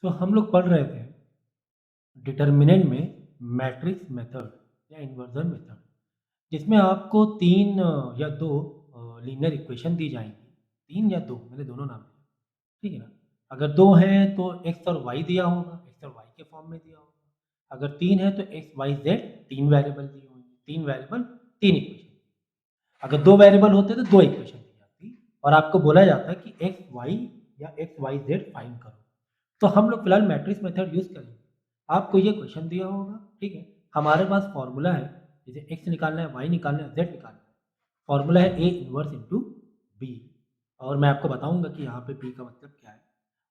तो हम लोग पढ़ रहे थे डिटर्मिनेंट में मैट्रिक्स मेथड या इन्वर्जन मेथड, जिसमें आपको 3 या 2 लीनियर इक्वेशन दी जाएंगी। 3 या 2, मैंने दोनों नाम दिए, ठीक है ना। अगर 2 हैं तो एक्स और वाई दिया होगा, एक्स और वाई के फॉर्म में दिया होगा। अगर 3 है तो एक्स वाई जेड 3 वेरिएबल दिए होंगे, 3 वेरिएबल 3 इक्वेशन। अगर 2 वेरिएबल होते तो 2 इक्वेशन दी जाती और आपको बोला जाता कि एक्स वाई या एक्स वाई जेड फाइंड करो। तो हम लोग फिलहाल मैट्रिक्स मेथड यूज करेंगे। आपको ये क्वेश्चन दिया होगा, ठीक है। हमारे पास फॉर्मूला है, जैसे एक्स निकालना है, वाई निकालना है, जेड निकालना है। फॉर्मूला है ए इनवर्स इंटू बी, और मैं आपको बताऊंगा कि यहाँ पे बी का मतलब क्या है।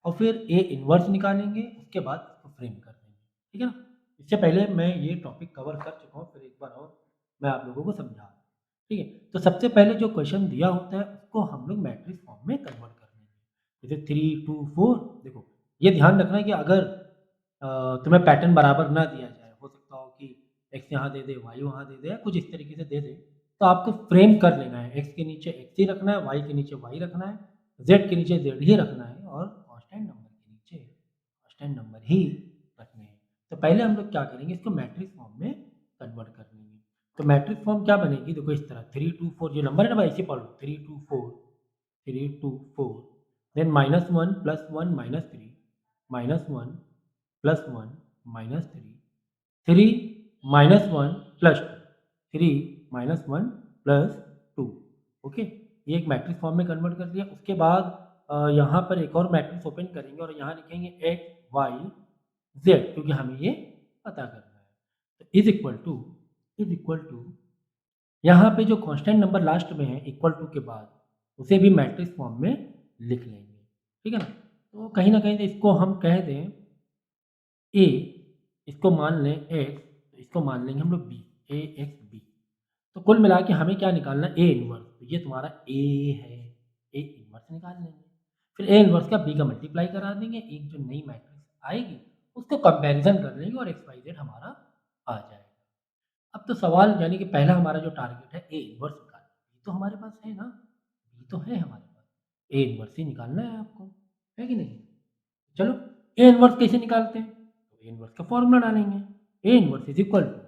और फिर ए इनवर्स निकालेंगे, उसके बाद इसको फ्रेम कर देंगे, ठीक है ना। इससे पहले मैं ये टॉपिक कवर कर चुका हूँ, फिर एक बार और मैं आप लोगों को समझा दूँ, ठीक है। तो सबसे पहले जो क्वेश्चन दिया होता है उसको हम लोग मैट्रिक्स फॉर्म में कन्वर्ट कर देंगे। जैसे 3 2 4, देखो ये ध्यान रखना है कि अगर तुम्हें पैटर्न बराबर ना दिया जाए, हो सकता हो कि एक्स यहाँ दे दे, वाई वहाँ दे दे, या कुछ इस तरीके से दे दे, तो आपको फ्रेम कर लेना है। एक्स के नीचे एक्स ही रखना है, वाई के नीचे वाई रखना है, जेड के नीचे जेड ही रखना है, और कांस्टेंट नंबर के नीचे कांस्टेंट नंबर ही रखने हैं। तो पहले हम लोग क्या करेंगे, इसको मैट्रिक्स फॉर्म में कन्वर्ट कर लेंगे। तो मैट्रिक्स फॉर्म क्या बनेगी, देखो इस तरह 3 2 4 जो नंबर है ना भाई, इसे पढ़ लो, 3 2 4 3 2 4, देन -1 +1 -3 -1 +1 -3 3 -1 +2 3 -1 +2। ओके, ये एक मैट्रिक्स फॉर्म में कन्वर्ट कर दिया। उसके बाद यहाँ पर एक और मैट्रिक्स ओपन करेंगे और यहाँ लिखेंगे एक्स वाई जेड, क्योंकि हमें ये पता करना है। तो इज इक्वल टू यहाँ पे जो कांस्टेंट नंबर लास्ट में है इक्वल टू के बाद, उसे भी मैट्रिक्स फॉर्म में लिख लेंगे, ठीक है ना। तो कहीं ना कहीं से इसको हम कह दें ए, इसको मान लें एक्स, तो इसको मान लेंगे हम लोग बी, ए एक्स बी। तो कुल मिला के हमें क्या निकालना है, ए इनवर्स। तो ये तुम्हारा ए है, ए इनवर्स निकाल लेंगे। फिर ए इनवर्स का बी का मल्टीप्लाई करा देंगे, एक जो नई मैट्रिक्स आएगी उसको कंपैरिजन कर लेंगे और एक्स वाई जेड हमारा आ जाएगा। अब तो सवाल यानी कि पहला हमारा जो टारगेट है ए इनवर्स निकालना, ये तो हमारे पास है ना, ये तो है हमारे पास, ए इनवर्स ही निकालना है आपको, है कि नहीं। चलो ए इनवर्स कैसे निकालते हैं, तो ए इनवर्स का फॉर्मूला डालेंगे, A inverse is equal to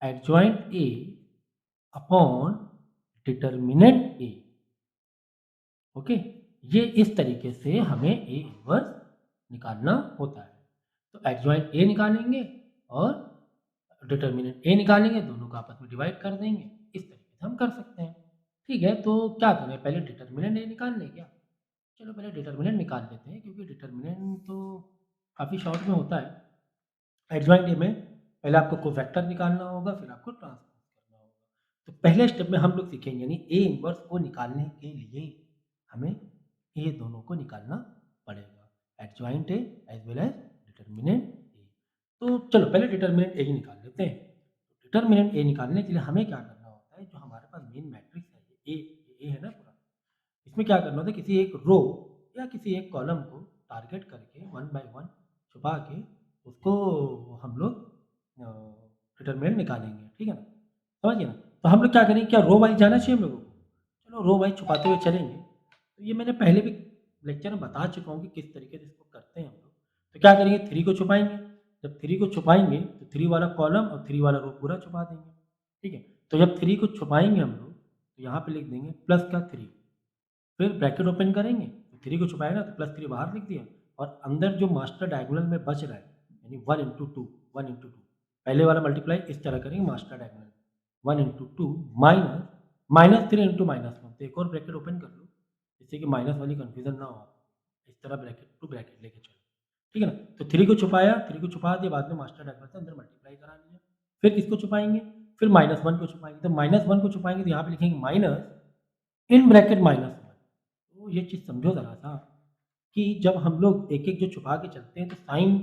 adjoint A upon determinant A. Okay, ये इस तरीके से हमें ए इनवर्स निकालना होता है। तो एडजॉइंट ए निकालेंगे और डिटर्मिनेंट ए निकालेंगे, दोनों को आपस में डिवाइड कर देंगे। इस तरीके से हम कर सकते हैं, ठीक है। तो क्या करें, पहले डिटर्मिनेंट ए निकाल लें क्या। चलो पहले डिटर्मिनेंट निकाल लेते हैं, क्योंकि डिटर्मिनेंट तो काफ़ी शॉर्ट में होता है। एडजॉइंट ए में पहले आपको कोफैक्टर निकालना होगा, फिर आपको ट्रांसपोज करना होगा। तो पहले स्टेप में हम लोग सीखेंगे, यानी ए इनवर्स को निकालने के लिए हमें ये दोनों को निकालना पड़ेगा, adjoint A as well as determinant A. तो चलो पहले डिटर्मिनेंट ए ही निकाल लेते हैं। डिटर्मिनेंट ए निकालने के लिए हमें क्या करना होता है, जो हमारे पास मेन मैट्रिक्स है ये ए है ना पूरा, इसमें क्या करना होता है, किसी एक रो या किसी एक कॉलम को टारगेट करके 1 बाय 1 छुपा के उसको हम लोग डिटर्मिनेंट निकालेंगे, ठीक है ना, समझिए ना। तो हम लोग क्या करेंगे, क्या रो वाइज जाना चाहिए हम लोगों को, चलो रो वाइज छुपाते हुए चलेंगे। तो ये मैंने पहले भी लेक्चर में बता चुका हूँ कि किस तरीके से इसको करते हैं हम लोग। तो क्या करेंगे, 3 को छुपाएंगे, जब 3 को छुपाएंगे तो 3 वाला कॉलम और 3 वाला रो पूरा छुपा देंगे, ठीक है। तो जब 3 को छुपाएंगे हम लोग, तो यहाँ पे लिख देंगे +3, फिर ब्रैकेट ओपन करेंगे, तो 3 को छुपाएगा तो +3 बाहर लिख दिया, और अंदर जो मास्टर डायगोनल में बच रहा है, यानी 1 इंटू टू, 1 इंटू टू, पहले वाला मल्टीप्लाई इस तरह करेंगे master diagonal, 1 into two minus -3 into -1। तो एक और ब्रैकेट ओपन कर लो, जिससे कि माइनस वाली कन्फ्यूजन ना हो आपको, इस तरह ब्रैकेट टू ब्रैकेट लेके चलो, ठीक है ना। तो 3 को छुपाया, 3 को छुपा दिया, बाद में मास्टर डायगोनल से अंदर मल्टीप्लाई करा लिया। फिर किसको छुपाएंगे, फिर -1 को छुपाएंगे। तो -1 को छुपाएंगे तो यहाँ पे लिखेंगे माइनस इन ब्रैकेट -1। तो ये चीज़ समझो ज़रा सा, कि जब हम लोग एक एक जो छुपा के चलते हैं तो साइन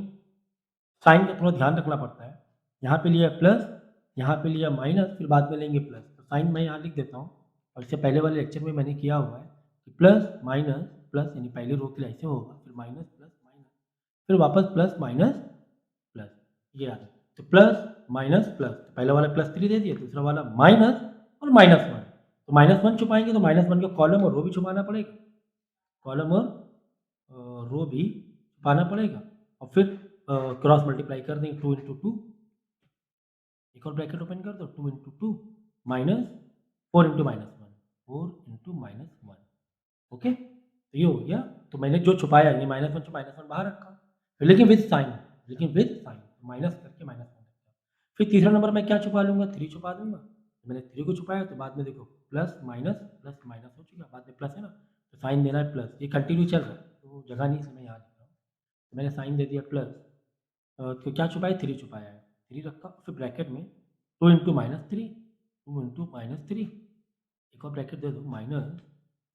साइन का थोड़ा ध्यान रखना पड़ता है। यहाँ पे लिया प्लस, यहाँ पे लिया माइनस, फिर बाद में लेंगे प्लस। तो साइन मैं यहाँ लिख देता हूँ, और इससे पहले वाले लेक्चर में मैंने किया हुआ है कि प्लस माइनस प्लस, यानी पहले रो के लिए ऐसे होगा, फिर माइनस प्लस माइनस, फिर वापस प्लस माइनस प्लस, ये आ गया। तो प्लस माइनस प्लस, तो पहला वाला +3 दे दिया, दूसरा वाला माइनस और -1। तो -1 छुपाएंगे तो -1 का कॉलम और रो भी छुपाना पड़ेगा, कॉलम और रो भी छुपाना पड़ेगा। और फिर क्रॉस मल्टीप्लाई कर देंगे 2 इंटू टू, एक और ब्रैकेट ओपन कर दो 2 into two minus 4 into minus one, 4 into minus one. Okay, तो ये हो गया। तो मैंने जो छुपाया ये माइनस वन से माइनस वन बाहर रखा, लेकिन विद साइन, माइनस करके माइनस वन रखा। फिर तीसरा नंबर मैं क्या छुपा लूँगा, 3 छुपा दूँगा। मैंने 3 को छुपाया तो बाद में देखो प्लस माइनस हो चुका, बाद में प्लस है ना, तो साइन देना है प्लस, ये कंटिन्यू चल रहा है तो जगह नहीं से मैं यहाँ लिख रहा हूँ। तो मैंने साइन दे दिया प्लस, तो क्या छुपाया 3 छुपाया है, 3 रखा, फिर ब्रैकेट में 2 into minus three, 2 into minus three, एक और ब्रैकेट दे दो minus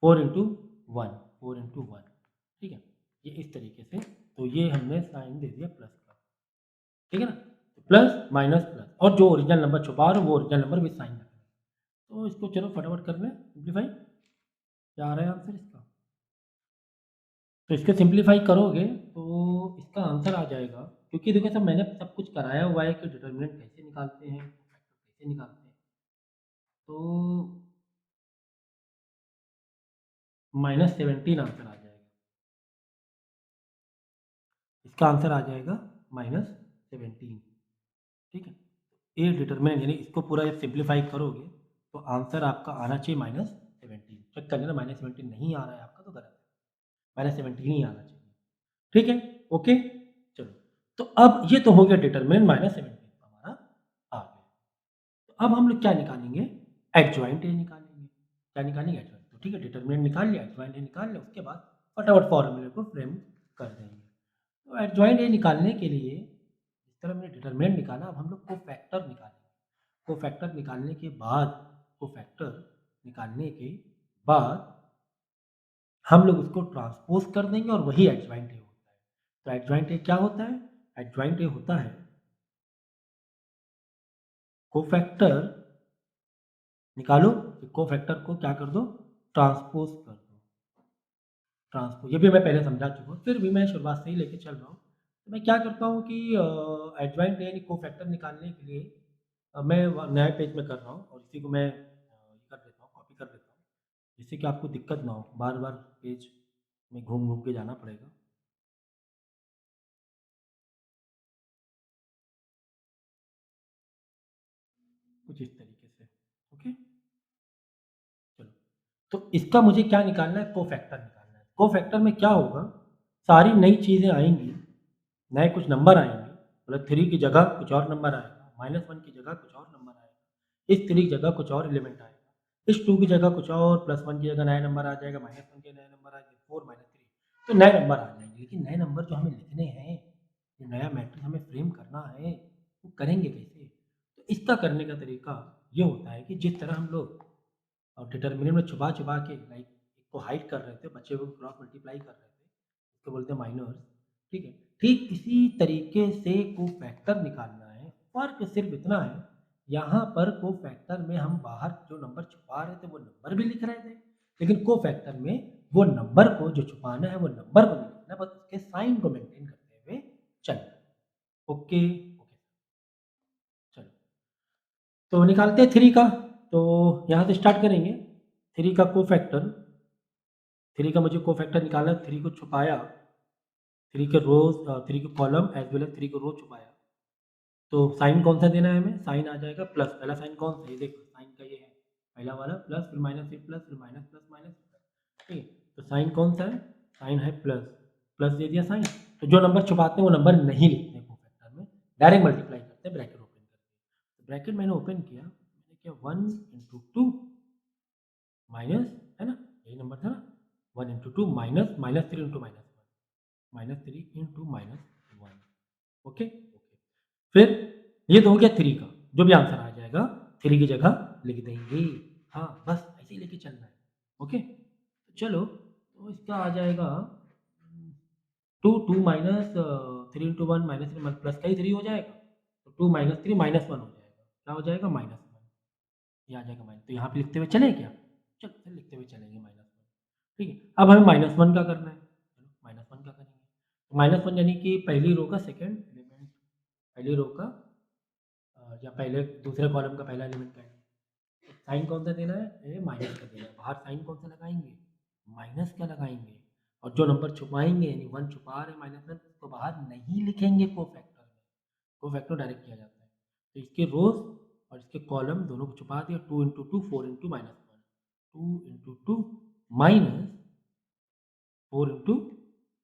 4 into one, 4 into one. ठीक है, ये इस तरीके से, तो ये हमने साइन दे दिया प्लस का। ठीक है ना, प्लस माइनस प्लस, और जो ओरिजिनल नंबर छुपा रहे हो वो ओरिजिनल नंबर विद साइन रखना। तो इसको चलो फटाफट कर लें सिंप्लीफाई, क्या आ रहा है आंसर इसका। तो इसको सिंप्लीफाई करोगे तो इसका आंसर आ जाएगा, क्योंकि देखो सब मैंने सब कुछ कराया हुआ है कि डिटर्मिनेंट कैसे निकालते हैं, फैक्टर कैसे निकालते हैं। तो -17 आंसर आ जाएगा, इसका आंसर आ जाएगा -17। ठीक है, ए डिटर्मिनेंट यानी इसको पूरा जब सिंप्लीफाई करोगे तो आंसर आपका आना चाहिए -17। चेक कर लेना, -17 नहीं आ रहा है आपका तो गलत है, -17 ही आना चाहिए। ठीक है, ओके, चलो। तो अब ये तो हो गया डिटरमिनेंट, -17 हमारा आ गया। तो अब हम लोग क्या निकालेंगे, एडजॉइंट ए निकालेंगे। क्या निकालेंगे, एडजॉइंट। तो ठीक है, डिटरमिनेंट निकाल लिया, एडजॉइंट ए निकाल लिया, उसके बाद फटाफट फॉर्मूले को फ्रेम कर देंगे। तो एडजॉइंट ए निकालने के लिए इस तरह हमने डिटरमिनेंट निकाला, अब हम लोग को फैक्टर निकालेंगे। कोफैक्टर निकालने के बाद, कोफैक्टर निकालने के बाद हम लोग उसको ट्रांसपोज कर देंगे और वही एडजॉइंट ए होता है। तो एडजॉइंट ए क्या होता है, एडजॉइंट ए होता है कोफैक्टर निकालो, कोफैक्टर को क्या कर दो, ट्रांसपोज कर दो। ट्रांसपोज ये भी मैं पहले समझा चुका हूँ, फिर भी मैं शुरुआत से ही लेके चल रहा हूँ। तो मैं क्या करता हूँ कि एडजॉइंट यानी कोफैक्टर निकालने के लिए मैं नए पेज में कर रहा हूँ और इसी को मैं ये कर देता हूँ, कॉपी कर देता हूँ, जिससे कि आपको दिक्कत ना हो, बार बार पेज में घूम घूम के जाना पड़ेगा। कुछ इस तरीके से, ओके, चलो। तो इसका मुझे क्या निकालना है, कोफैक्टर निकालना है। कोफैक्टर में क्या होगा, सारी नई चीज़ें आएंगी, नए कुछ नंबर आएंगे, मतलब 3 की जगह कुछ और नंबर आएगा, -1 की जगह कुछ और नंबर आएगा, इस 3 की जगह कुछ और एलिमेंट आएगा, इस 2 की जगह कुछ और, +1 की जगह नया नंबर आ जाएगा, -1 के नए नंबर आ जाएंगे, 4 -3, तो नए नंबर आ जाएंगे। लेकिन नए नंबर जो हमें लिखने हैं, जो नया मैट्रिक्स हमें फ्रेम करना है, वो करेंगे कैसे। तो इसका करने का तरीका ये होता है कि जिस तरह हम लोग और डिटर्मिनेंट में छुपा छुपा के लाइक एक को हाइड कर रहे थे, बच्चे को क्रॉस मल्टीप्लाई कर रहे थे, इसको बोलते हैं माइनर्स। ठीक है, ठीक इसी तरीके से को फैक्टर निकालना है, फर्क सिर्फ इतना है, यहाँ पर को फैक्टर में हम बाहर जो नंबर छुपा रहे थे वो नंबर भी लिख रहे थे, लेकिन को फैक्टर में वो नंबर को जो छुपाना है वो नंबर को नहीं लिखना, बस उसके साइन को मेंटेन करते हुए चलना। ओके ओके, चलो। तो निकालते हैं 3 का, तो यहाँ से स्टार्ट करेंगे। 3 का को फैक्टर, 3 का मुझे कोफैक्टर निकालना है, 3 को छुपाया, 3 के रोज, 3 के कॉलम एज वेल एज 3 को रो छुपाया। तो साइन कौन सा देना है हमें, साइन आ जाएगा प्लस, पहला साइन कौन सा, ये देखो साइन का ये है पहला वाला, प्लस फिर माइनस फिर प्लस फिर माइनस प्लस माइनस, ठीक है। तो साइन कौन सा है, साइन है प्लस, प्लस दे दिया साइन। तो जो नंबर छुपाते हैं वो नंबर नहीं लिखते हैं कोफैक्टर में, डायरेक्ट मल्टीप्लाई करते हैं ब्रैकेट ओपन करके। तो ब्रैकेट मैंने ओपन किया, मैंने किया 1 इंटू टू माइनस, है ना, यही नंबर था ना, 1 into two minus -3 into -3 into -1। Okay okay, फिर ये तो हो गया 3 का, जो भी आंसर आ जाएगा 3 की जगह लिख देंगे। हाँ, बस ऐसे ही लेके चलना है। ओके, तो चलो, तो इसका आ जाएगा 2 minus 3 into one minus plus का ही 3 हो जाएगा, तो 2 माइनस 3 -1 हो जाएगा, क्या हो जाएगा -1, ये आ जाएगा माइनस। तो यहाँ पे लिखते हुए चले क्या, चल फिर लिखते हुए चलेंगे -1। ठीक है, अब हमें -1 का करना है, चलो -1 का करेंगे। तो -1 यानी कि पहली रो का सेकंड एलिमेंट, पहली रो का या पहले दूसरे कॉलम का पहला एलिमेंट का है। साइन कौन सा देना है, ये माइनस का देना है, बाहर साइन कौन सा लगाएंगे, माइनस का लगाएंगे। और जो नंबर छुपाएंगे यानी 1 छुपा रहे माइनस वन तो बाहर नहीं लिखेंगे कोफैक्टर में, कोफैक्टर डायरेक्ट किया जाता है। तो इसके रोज और इसके कॉलम दोनों को छुपा दिया, 2 into two 4 into minus one, 2 into two minus 4 into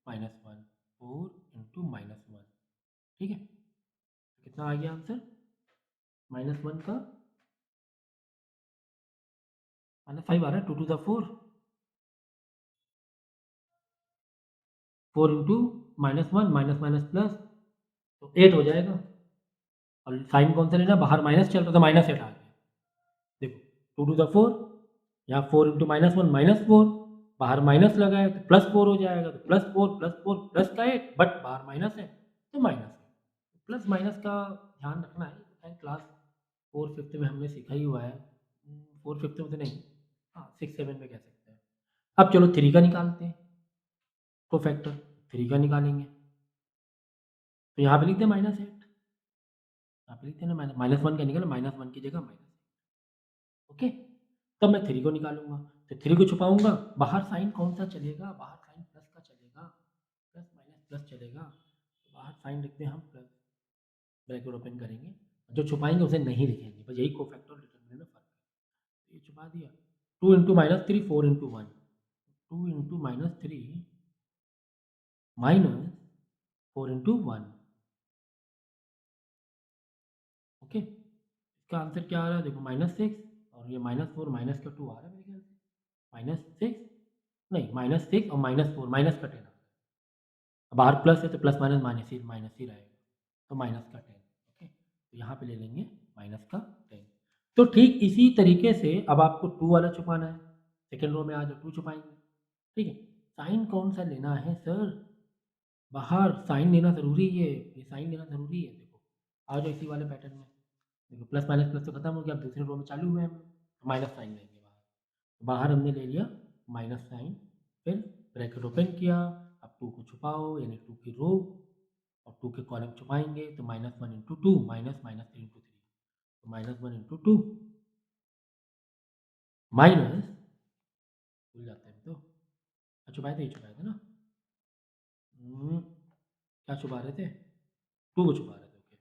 minus one, 4 into minus one. ठीक है, कितना आ गया आंसर? माइनस वन का माइनस फाइव आ रहा है, 2 to the four, 4 into minus one, minus minus plus, तो 8 हो जाएगा। और साइन कौन सा लेना, बाहर माइनस चल रहा था, माइनस 8 आ गया। देखो 2 टू द फोर, यहाँ 4 into minus one minus four, बाहर माइनस लगा है तो प्लस फोर हो जाएगा, तो प्लस फोर प्लस का 8, बट बाहर माइनस है तो माइनस है। प्लस माइनस का ध्यान रखना है, क्लास फोर फिफ्थ में हमने सीखा ही हुआ है, फोर फिफ्थ में तो नहीं, हाँ सिक्स सेवन में कह सकते हैं। अब चलो थ्री का निकालते हैं, को फैक्टर थ्री का निकालेंगे, तो यहाँ पे लिखते हैं माइनस एट, यहाँ पे लिखते हैं ना माइनस वन का निकालो, माइनस वन की जगह माइनस, ओके। तब मैं थ्री को निकालूंगा, तो थ्री को छुपाऊंगा, बाहर साइन कौन सा चलेगा, बाहर साइन प्लस का चलेगा, प्लस माइनस प्लस चलेगा, तो बाहर साइन लिखते हैं हम प्लस, ब्रैकेट ओपन करेंगे, जो छुपाएंगे उसे नहीं लिखेंगे, बस यही को फैक्टर डिटरमिनेंट में फर्क है। ये छुपा दिया, two into minus three, four into one, two into minus three minus four into one, okay. इसका आंसर क्या आ रहा है, देखो माइनस सिक्स, और ये माइनस फोर माइनस का टू आ रहा है मेरे ख्याल से, माइनस सिक्स, नहीं माइनस सिक्स और माइनस फोर, माइनस का टेन, बाहर प्लस है तो प्लस माइनस ही रहेगा, तो माइनस का टेन, ओके। तो यहाँ पे ले लेंगे माइनस का टेन। तो ठीक इसी तरीके से अब आपको टू वाला छुपाना है, सेकेंड रो में आ जाओ, टू छुपाएंगे, ठीक है। साइन कौन सा लेना है सर, बाहर साइन लेना ज़रूरी है, ये साइन लेना ज़रूरी है, देखो आ जाओ इसी वाले पैटर्न में, देखो प्लस प्लस तो खत्म हो गया, अब दूसरे रो में चालू हुए हम, माइनस साइन लेंगे बाहर, बाहर हमने ले लिया माइनस साइन, फिर ब्रैकेट ओपन किया, अब टू को छुपाओ यानी टू की रो, और टू के कॉलम छुपाएंगे, तो minus one into two minus minus three into three, तो minus one into two minus, भूल जाते हैं तो, छुपाए थे, ये छुपाए थे ना, क्या छुपा रहे थे, टू को छुपा रहे थे, ओके,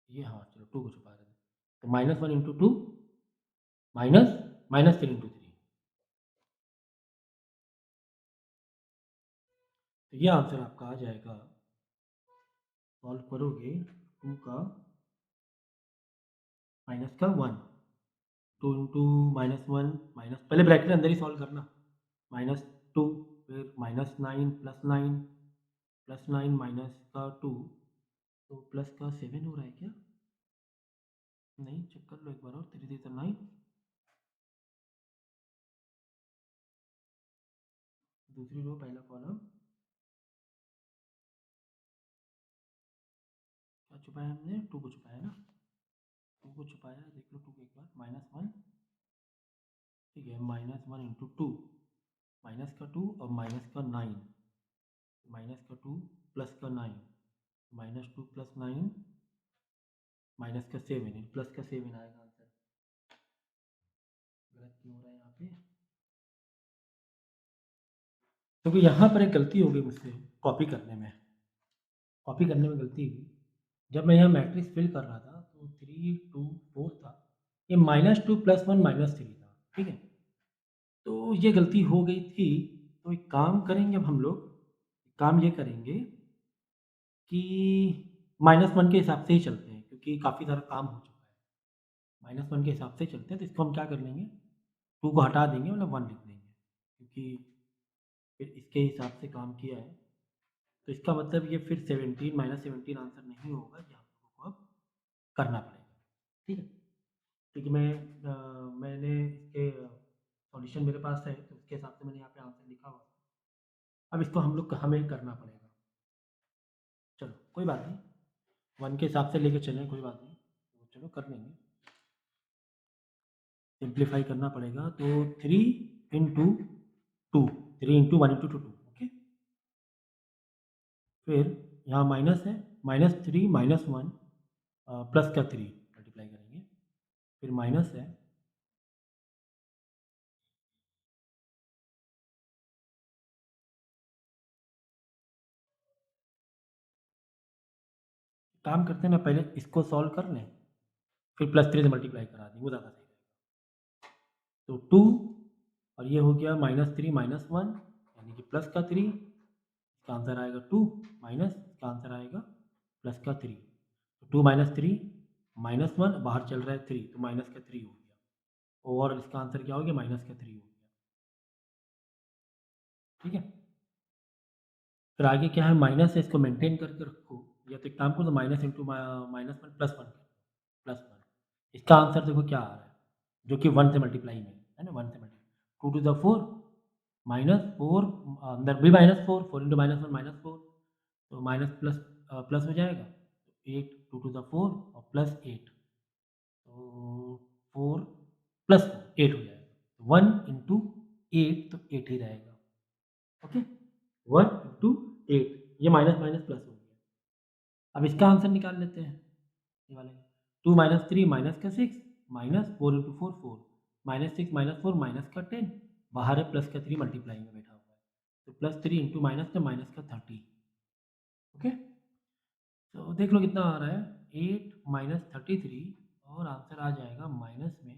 ये हाँ चलो टू को छुपा रहे थे, तो minus one into two minus minus three into three, तो ये आंसर आपका आ जाएगा, सॉल्व करोगे टू का माइनस का one, two into minus one minus, पहले ब्रैकेट के अंदर ही सॉल्व करना, माइनस टू, फिर minus nine plus nine minus का टू, तो प्लस का सेवन हो रहा है क्या, नहीं चेक कर लो एक बार और, थ्री थ्री तो नाइन, दूसरी रो पहला कॉलम, क्या छुपाया हमने, टू को छुपाया ना, टू को छुपाया, देख लो टू को एक बार, माइनस वन, ठीक है, minus one into two, minus का टू और माइनस का नाइन, माइनस का टू प्लस का nine, minus two plus nine minus का सेवन, प्लस का सेवन आएगा आंसर, गलत क्यों हो रहा है यहाँ पे, क्योंकि यहाँ पर एक गलती हो गई मुझसे कॉपी करने में, कॉपी करने में गलती हुई, जब मैं यहाँ मैट्रिक्स फिल कर रहा था तो थ्री टू फोर था, ये minus two plus one minus three था, ठीक है, तो ये गलती हो गई थी। तो एक काम करेंगे अब हम लोग, काम ये करेंगे कि माइनस वन के हिसाब से ही चलते हैं, क्योंकि काफ़ी सारा काम हो चुका है, माइनस वन के हिसाब से चलते हैं, तो इसको हम क्या कर लेंगे, टू को हटा देंगे, मतलब वन लिख देंगे, क्योंकि फिर इसके हिसाब से काम किया है, तो इसका मतलब ये फिर सेवनटीन माइनस सेवनटीन आंसर नहीं होगा, ये हम लोगों को अब करना पड़ेगा, ठीक है, क्योंकि मैंने इसके सॉल्यूशन मेरे पास है, तो उसके हिसाब से मैंने यहाँ पे आंसर लिखा हुआ है, अब इसको हम लोग हमें करना पड़ेगा, चलो कोई बात नहीं, वन के हिसाब से लेके चलें, कोई बात नहीं, तो चलो कर लेंगे, सिंप्लीफाई करना पड़ेगा, तो three into two, three into one into to, okay, फिर यहाँ माइनस है, minus three minus one plus का थ्री मल्टीप्लाई करेंगे, फिर माइनस है, काम करते हैं ना, पहले इसको सॉल्व कर लें, फिर +3 से मल्टीप्लाई करा दें, वो ज़्यादा सही रहेगा। तो 2 और ये हो गया -3 -1 यानी कि प्लस का 3, इसका आंसर आएगा 2 माइनस इसका आंसर आएगा प्लस का 3। तो 2 - 3 -1 बाहर चल रहा है 3 तो माइनस का 3 हो गया। ओवरऑल इसका आंसर क्या हो गया? माइनस का 3 हो गया। ठीक है, फिर आगे क्या है, माइनस है, इसको मेंटेन करके रखो, या तो एक काम करो, तो माइनस इंटू -1 +1 +1। इसका आंसर देखो क्या आ रहा है, जो कि 1 से मल्टीप्लाई में है ना, 1 से मल्टीप्लाई 2 टू द 4 -4, अंदर भी -4, 4 इंटू -1 -4, तो माइनस प्लस प्लस हो जाएगा, 8 2 टू द 4 और +8, तो 4 + 8 हो जाएगा। 1 इंटू 8 तो 8 ही रहेगा। ओके, 1 इंटू 8, ये माइनस माइनस प्लस हो गया। अब इसका आंसर निकाल लेते हैं, ये वाले 2 - 3 माइनस का 6 -4 इंटू 4 4 -6 -4 माइनस का 10, बाहर है प्लस का 3 मल्टीप्लाई में बैठा हुआ है, तो +3 इंटू माइनस का -30। ओके, तो देख लो कितना आ रहा है, 8 - 33, और आंसर आ जाएगा माइनस में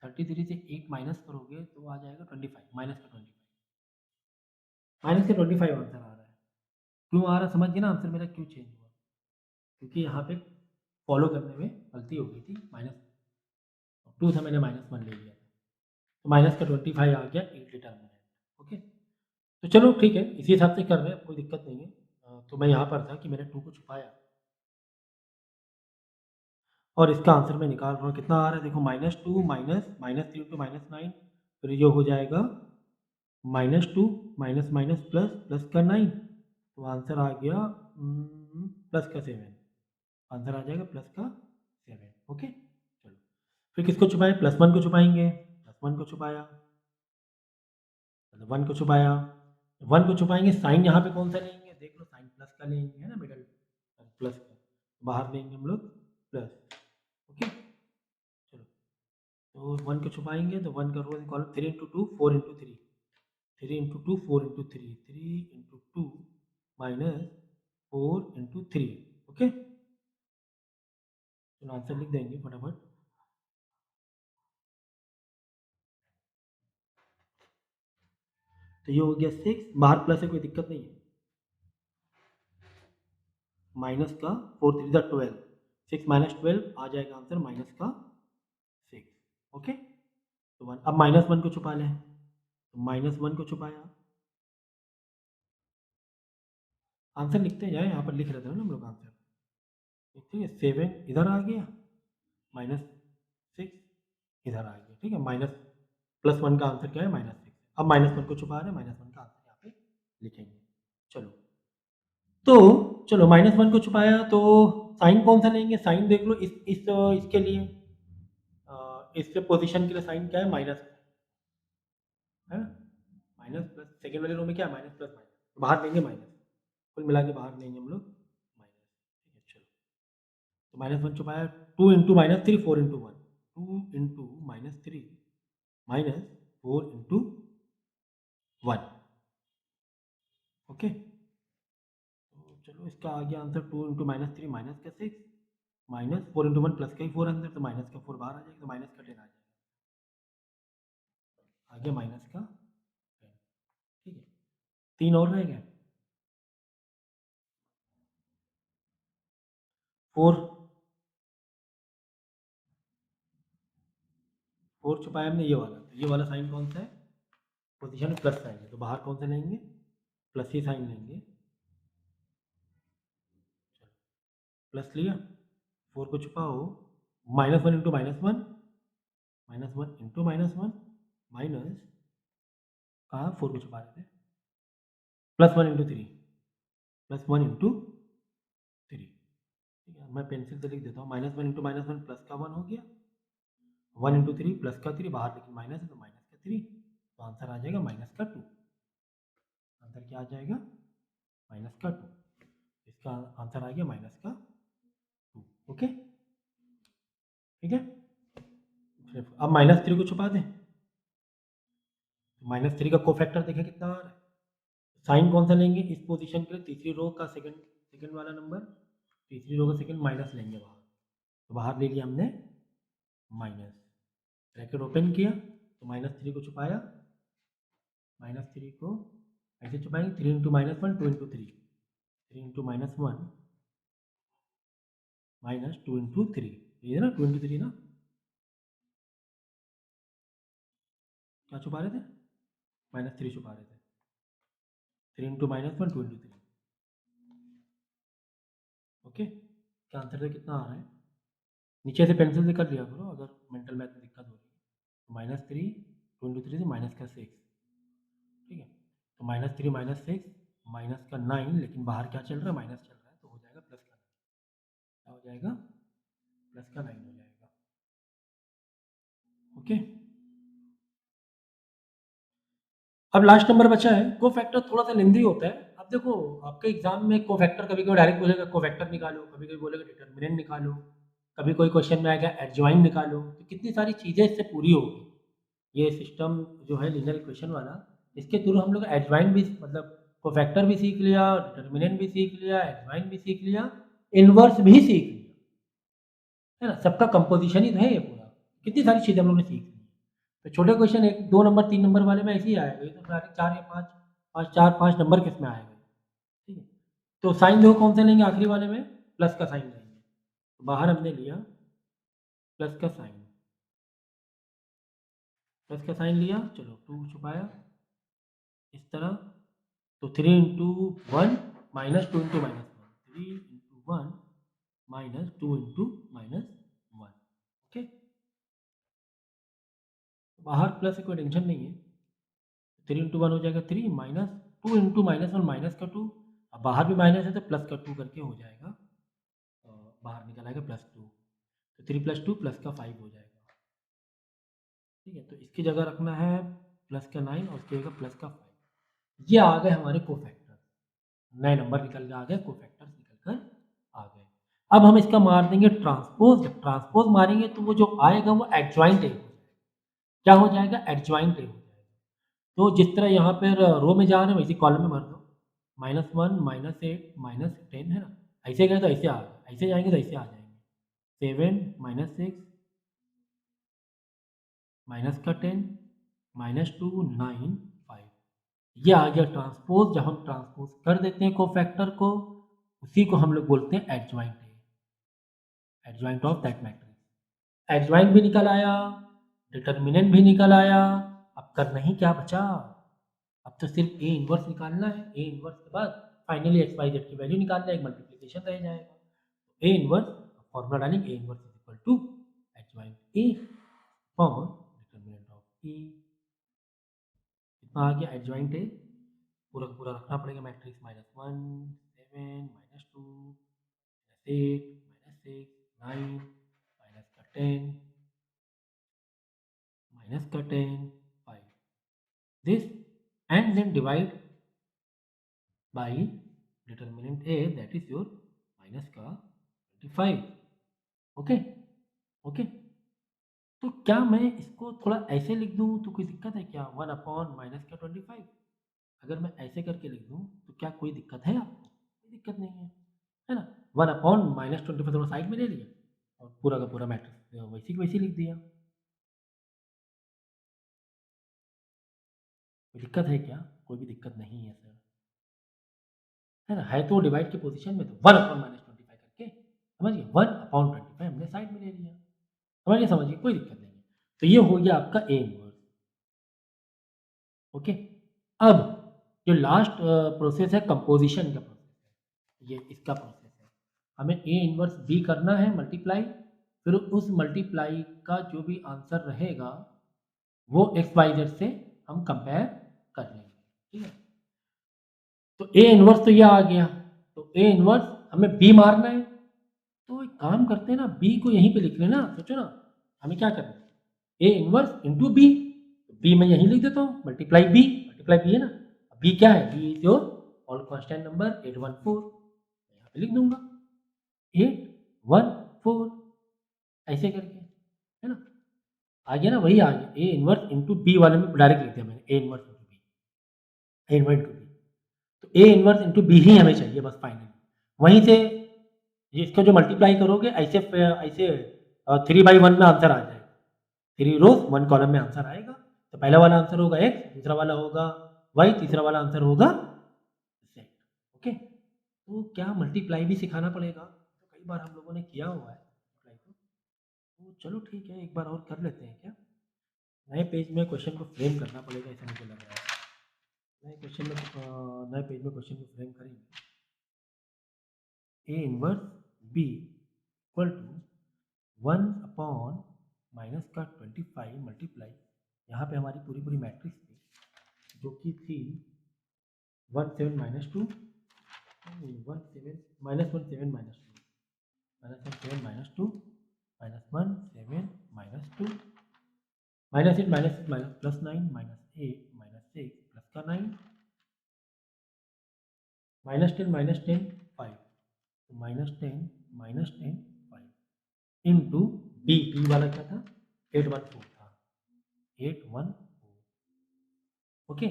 33 से 8 माइनस करोगे तो आ जाएगा 25, माइनस का 25, माइनस का 25 आंसर आ रहा है। क्यों आ रहा समझ गए ना आंसर मेरा क्यों चेंज हुआ, क्योंकि यहाँ पे फॉलो करने में गलती हो गई थी, -2 था, मैंने -1 ले लिया था, तो माइनस का 25 आ गया 8 डिटरमिनेंट। ओके, तो चलो ठीक है, इसी हिसाब से कर रहे हैं, कोई दिक्कत नहीं है। तो मैं यहाँ पर था कि मैंने 2 को छुपाया, और इसका आंसर मैं निकाल रहा हूँ, कितना आ रहा है देखो, -2 -3 इंटू -9, फिर ये हो जाएगा -2 माइनस माइनस प्लस प्लस का 9, तो आंसर आ गया प्लस का 7, आंसर आ जाएगा प्लस का 7। ओके, चलो फिर किसको छुपाए, +1 को छुपाएंगे, +1 को छुपाया, मतलब 1 को छुपाया, 1 को छुपाएंगे, साइन यहाँ पे कौन सा लेंगे, देख लो साइन प्लस का लेंगे, है ना, मिडल प्लस का, बाहर लेंगे हम लोग प्लस। ओके, चलो, तो 1 को छुपाएंगे, तो 1 का row column 3 into 2 4 into 3, 3 into 2 4 into 3, 3 into 2 minus 4 into 3। Okay, चलो आंसर लिख देंगे फटाफट। तो ये हो गया 6, बाहर प्लस है कोई दिक्कत नहीं है, माइनस का 4 3 ज़ा 12, 6 माइनस 12 आ जाएगा आंसर माइनस का 6। ओके, तो 1, अब -1 को छुपा लें, तो -1 को छुपाया, आंसर लिखते जाए, यहाँ पर लिख रहे थे ना हम लोग आंसर, ठीक है, 7 इधर आ गया, -6 इधर आ गया, ठीक है, माइनस +1 का आंसर क्या है, -6। अब -1 को छुपा रहे हैं, -1 का आंसर यहाँ पे लिखेंगे। चलो, तो चलो -1 को छुपाया, तो साइन कौन सा लेंगे, साइन देख लो, इसके लिए इस पोजीशन के लिए साइन क्या है, माइनस है ना, माइनस प्लस, सेकेंड वाले रो में क्या है, माइनस प्लस माइनस, तो बाहर लेंगे माइनस, कुल मिला के बाहर लेंगे हम लोग माइनस। ठीक है, चलो, तो -1 छुपाया, 2 into -3 4 into 1, 2 into -3 minus 4 into 1। Okay, तो चलो इसका आ गया आंसर 2 इंटू -3 माइनस का 6, माइनस 4 इंटू 1 प्लस का ही 4 अंदर, तो माइनस का 4 बाहर आ जाएगा, तो माइनस का 10 आ जाएगा, आ गया माइनस का 10। ठीक है, 3 और रह गए, 4 4 छुपाया हमने, ये वाला, तो ये वाला साइन कौन सा है, पोजीशन प्लस साइन है, तो बाहर कौन सा लेंगे, प्लस ही साइन लेंगे। चलो, प्लस लिया, 4 को छुपाओ, -1 इंटू -1, -1 इंटू -1 माइनस, कहाँ 4 को छुपा रहे थे, +1 इंटू 3, +1 इंटू 3। ठीक है, मैं पेंसिल से लिख देता हूँ, -1 इंटू -1 प्लस का 1 हो गया, 1 इंटू 3 प्लस का 3, बाहर लेकिन माइनस है तो माइनस का 3, तो आंसर आ जाएगा माइनस का 2। आंसर क्या आ जाएगा, माइनस का 2, इसका आंसर आ गया माइनस का 2। ओके, ठीक है, अब -3 को छुपा दें, -3 का कोफैक्टर देखें कितना आ रहा है, साइन कौन सा लेंगे इस पोजीशन के लिए, तीसरी रो का सेकंड सेकंड वाला नंबर, तीसरी रो का सेकंड माइनस लेंगे बाहर, तो बाहर ले लिया हमने माइनस, ब्रैकेट ओपन किया तो -3 को छुपाया, -3 को ऐसे छुपाएंगे, 3 इंटू -1 2 इंटू 3, 3 इंटू -1 -2 इंटू 3, ये ना 2 इंटू 3 ना, क्या छुपा रहे थे, -3 छुपा रहे थे, 3 इंटू -1 2 इंटू 3, ओके। क्या आंसर से कितना आ रहा है, नीचे से पेंसिल से कर लिया करो अगर मेंटल मैथ में दिक्कत हो रही है। -3 2 इंटू 3 से माइनस का 6, ठीक है, तो -3 -6 माइनस का 9, लेकिन बाहर क्या चल रहा है, माइनस चल रहा है, तो हो जाएगा प्लस का 9, क्या हो जाएगा, प्लस का 9 हो जाएगा, ओके। अब लास्ट नंबर बचा है, कोफैक्टर थोड़ा सा लेंदी होता है। अब देखो आपके एग्जाम में कोफैक्टर कभी कोई डायरेक्ट बोलेगा कोफैक्टर निकालो, कभी कोई बोलेगा डिटर्मिनेंट निकालो, कभी कोई क्वेश्चन में आएगा एडजॉइन निकालो, तो कितनी सारी चीज़ें इससे पूरी होगी। ये सिस्टम जो है लीनियर इक्वेशन वाला, इसके थ्रू हम लोग एडजॉइन भी मतलब कोफैक्टर भी सीख लिया, डिटर्मिनेंट भी सीख लिया, एडजॉइन भी सीख लिया, इनवर्स भी सीख लिया, है ना, सबका कंपोजिशन ही तो है ये पूरा, कितनी सारी चीज़ें हम लोगों ने सीख ली। तो छोटे क्वेश्चन 1 2 नंबर 3 नंबर वाले में ऐसे ही आएगा, ये तो सारे 4 या 5 5 4 5 नंबर किस में आएगा, ठीक है। तो साइन देखो कौन सा लेंगे आखिरी वाले में, प्लस का साइन लेंगे, तो बाहर हमने लिया प्लस का साइन, प्लस का साइन लिया, चलो 2 छुपाया इस तरह, तो 3 into 1 -2 into -1, 3 into 1 -2 into -1, okay. बाहर प्लस है कोई टेंशन नहीं है, 3 इंटू 1 हो जाएगा 3 -2 इंटू -1 माइनस का 2, अब बाहर भी माइनस है तो प्लस का 2 करके हो जाएगा, बाहर निकल आएगा +2, तो 3 + 2 प्लस का 5 हो जाएगा, ठीक है। तो इसकी जगह रखना है प्लस का 9 और उसकी जगह प्लस का 5, ये आ गए हमारे कोफैक्टर, नए नंबर निकल के आ गए, कोफैक्टर्स निकल कर आ गए। अब हम इसका मार देंगे ट्रांसपोज, जब ट्रांसपोज मारेंगे तो वो जो आएगा वो एडजॉइंट ए हो जाएगा, क्या हो जाएगा, एडजॉइंट ए हो जाएगा। तो जिस तरह यहाँ पर रो में जा रहे हैं वैसे कॉलम में भर दो, -1 -8 -10 है ना, ऐसे गए तो ऐसे आ गए, ऐसे जाएंगे तो ऐसे आ जाएंगे, 7 -6 माइनस का 10 -2 9 5, ये आ गया ट्रांसपोज। जब हम ट्रांसपोज कर देते हैं कोफैक्टर को, उसी को हम लोग बोलते हैं adjoint, adjoint of that matrix. Adjoint भी निकल आया, डिटर्मिनेंट भी निकल आया, अब करना ही क्या बचा, अब तो सिर्फ ए इनवर्स निकालना है, ए इनवर्स के बाद फाइनली एक्स वाई जेड की वैल्यू निकालना है, एक मल्टीप्लिकेशन रह जाएगा, ए इनवर्स फॉर्मूला डालेंगे, A inverse is equal to adjoint A for determinant of A, कितना आ गया एडजॉइंट ए, पूरा का पूरा रखना पड़ेगा matrix, -1 7 -2 -8 -6 9 -10 5, this and then divide by determinant a, that is your minus का 25, ओके ओके। तो क्या मैं इसको थोड़ा ऐसे लिख दूं तो कोई दिक्कत है क्या, 1 अपॉन माइनस का 25, अगर मैं ऐसे करके लिख दूं तो क्या कोई दिक्कत है आपको, कोई दिक्कत नहीं है ना, 1 अपॉन -25 थोड़ा साइड में ले लिया और पूरा का पूरा मैट्रिक्स वैसे वैसे लिख दिया, कोई दिक्कत है क्या, कोई भी दिक्कत नहीं है सर, है ना, है तो डिवाइड की पोजीशन में, तो 1 अपॉन -25 करके समझिए 1 अपॉन 25 हमने साइड में ले लिया, समझिए कोई दिक्कत नहीं है। तो ये हो गया आपका ए इनवर्स, ओके। अब जो लास्ट प्रोसेस है कंपोजिशन का प्रोसेस है, ये इसका प्रोसेस है, हमें ए इनवर्स बी करना है मल्टीप्लाई, फिर उस मल्टीप्लाई का जो भी आंसर रहेगा वो एक्स वाई जेड से हम कंपेयर कर लेंगे, ठीक है। तो ए इनवर्स तो ये आ गया, तो ए इनवर्स हमें बी मारना है, तो एक काम करते हैं ना, बी को यहीं पे लिख लेना, सोचो ना हमें क्या करना है, A inverse into B, B मैं यहीं लिख देता हूँ, मल्टीप्लाई बी है ना, बी क्या है, B is your all constant number 814, यहाँ पे लिख दूंगा 814 ऐसे करके, है ना, आ गया ना, वही आ गया, ए इनवर्स इंटू बी वाले में डायरेक्ट लिख दिया मैंने, A inverse into B, A inverse into B, तो ए इनवर्स इंटू बी ही हमें चाहिए बस फाइनली, वहीं से ये इसको जो मल्टीप्लाई करोगे ऐसे ऐसे 3/1 में आंसर आ जाएगा। 3 रोज 1 कॉलम में आंसर आएगा। तो पहला वाला आंसर होगा x, दूसरा वाला होगा y, तीसरा वाला आंसर होगा z। ओके, तो क्या मल्टीप्लाई भी सिखाना पड़ेगा? तो कई बार हम लोगों ने किया हुआ है मल्टीप्लाई को, तो चलो ठीक है, एक बार और कर लेते हैं क्या? नए पेज में क्वेश्चन को फ्रेम करना पड़ेगा, ऐसा मुझे लग रहा है। नए क्वेश्चन में नए पेज में क्वेश्चन को फ्रेम करेंगे। A inverse B equal to 1 upon minus का 25 मल्टीप्लाई, यहाँ पे हमारी पूरी पूरी मैट्रिक्स थी जो कि थी 1 7 minus 2 1 7 minus 1 7 minus 2 minus 1 7 minus 2 minus 1 7 minus 2 minus 8 minus 6 minus plus 9 minus 8 minus 6 plus का 9 माइनस 10 माइनस 10 5, तो माइनस 10 5 इंटू बी, बी वाला क्या था? 814 था, 814। ओके,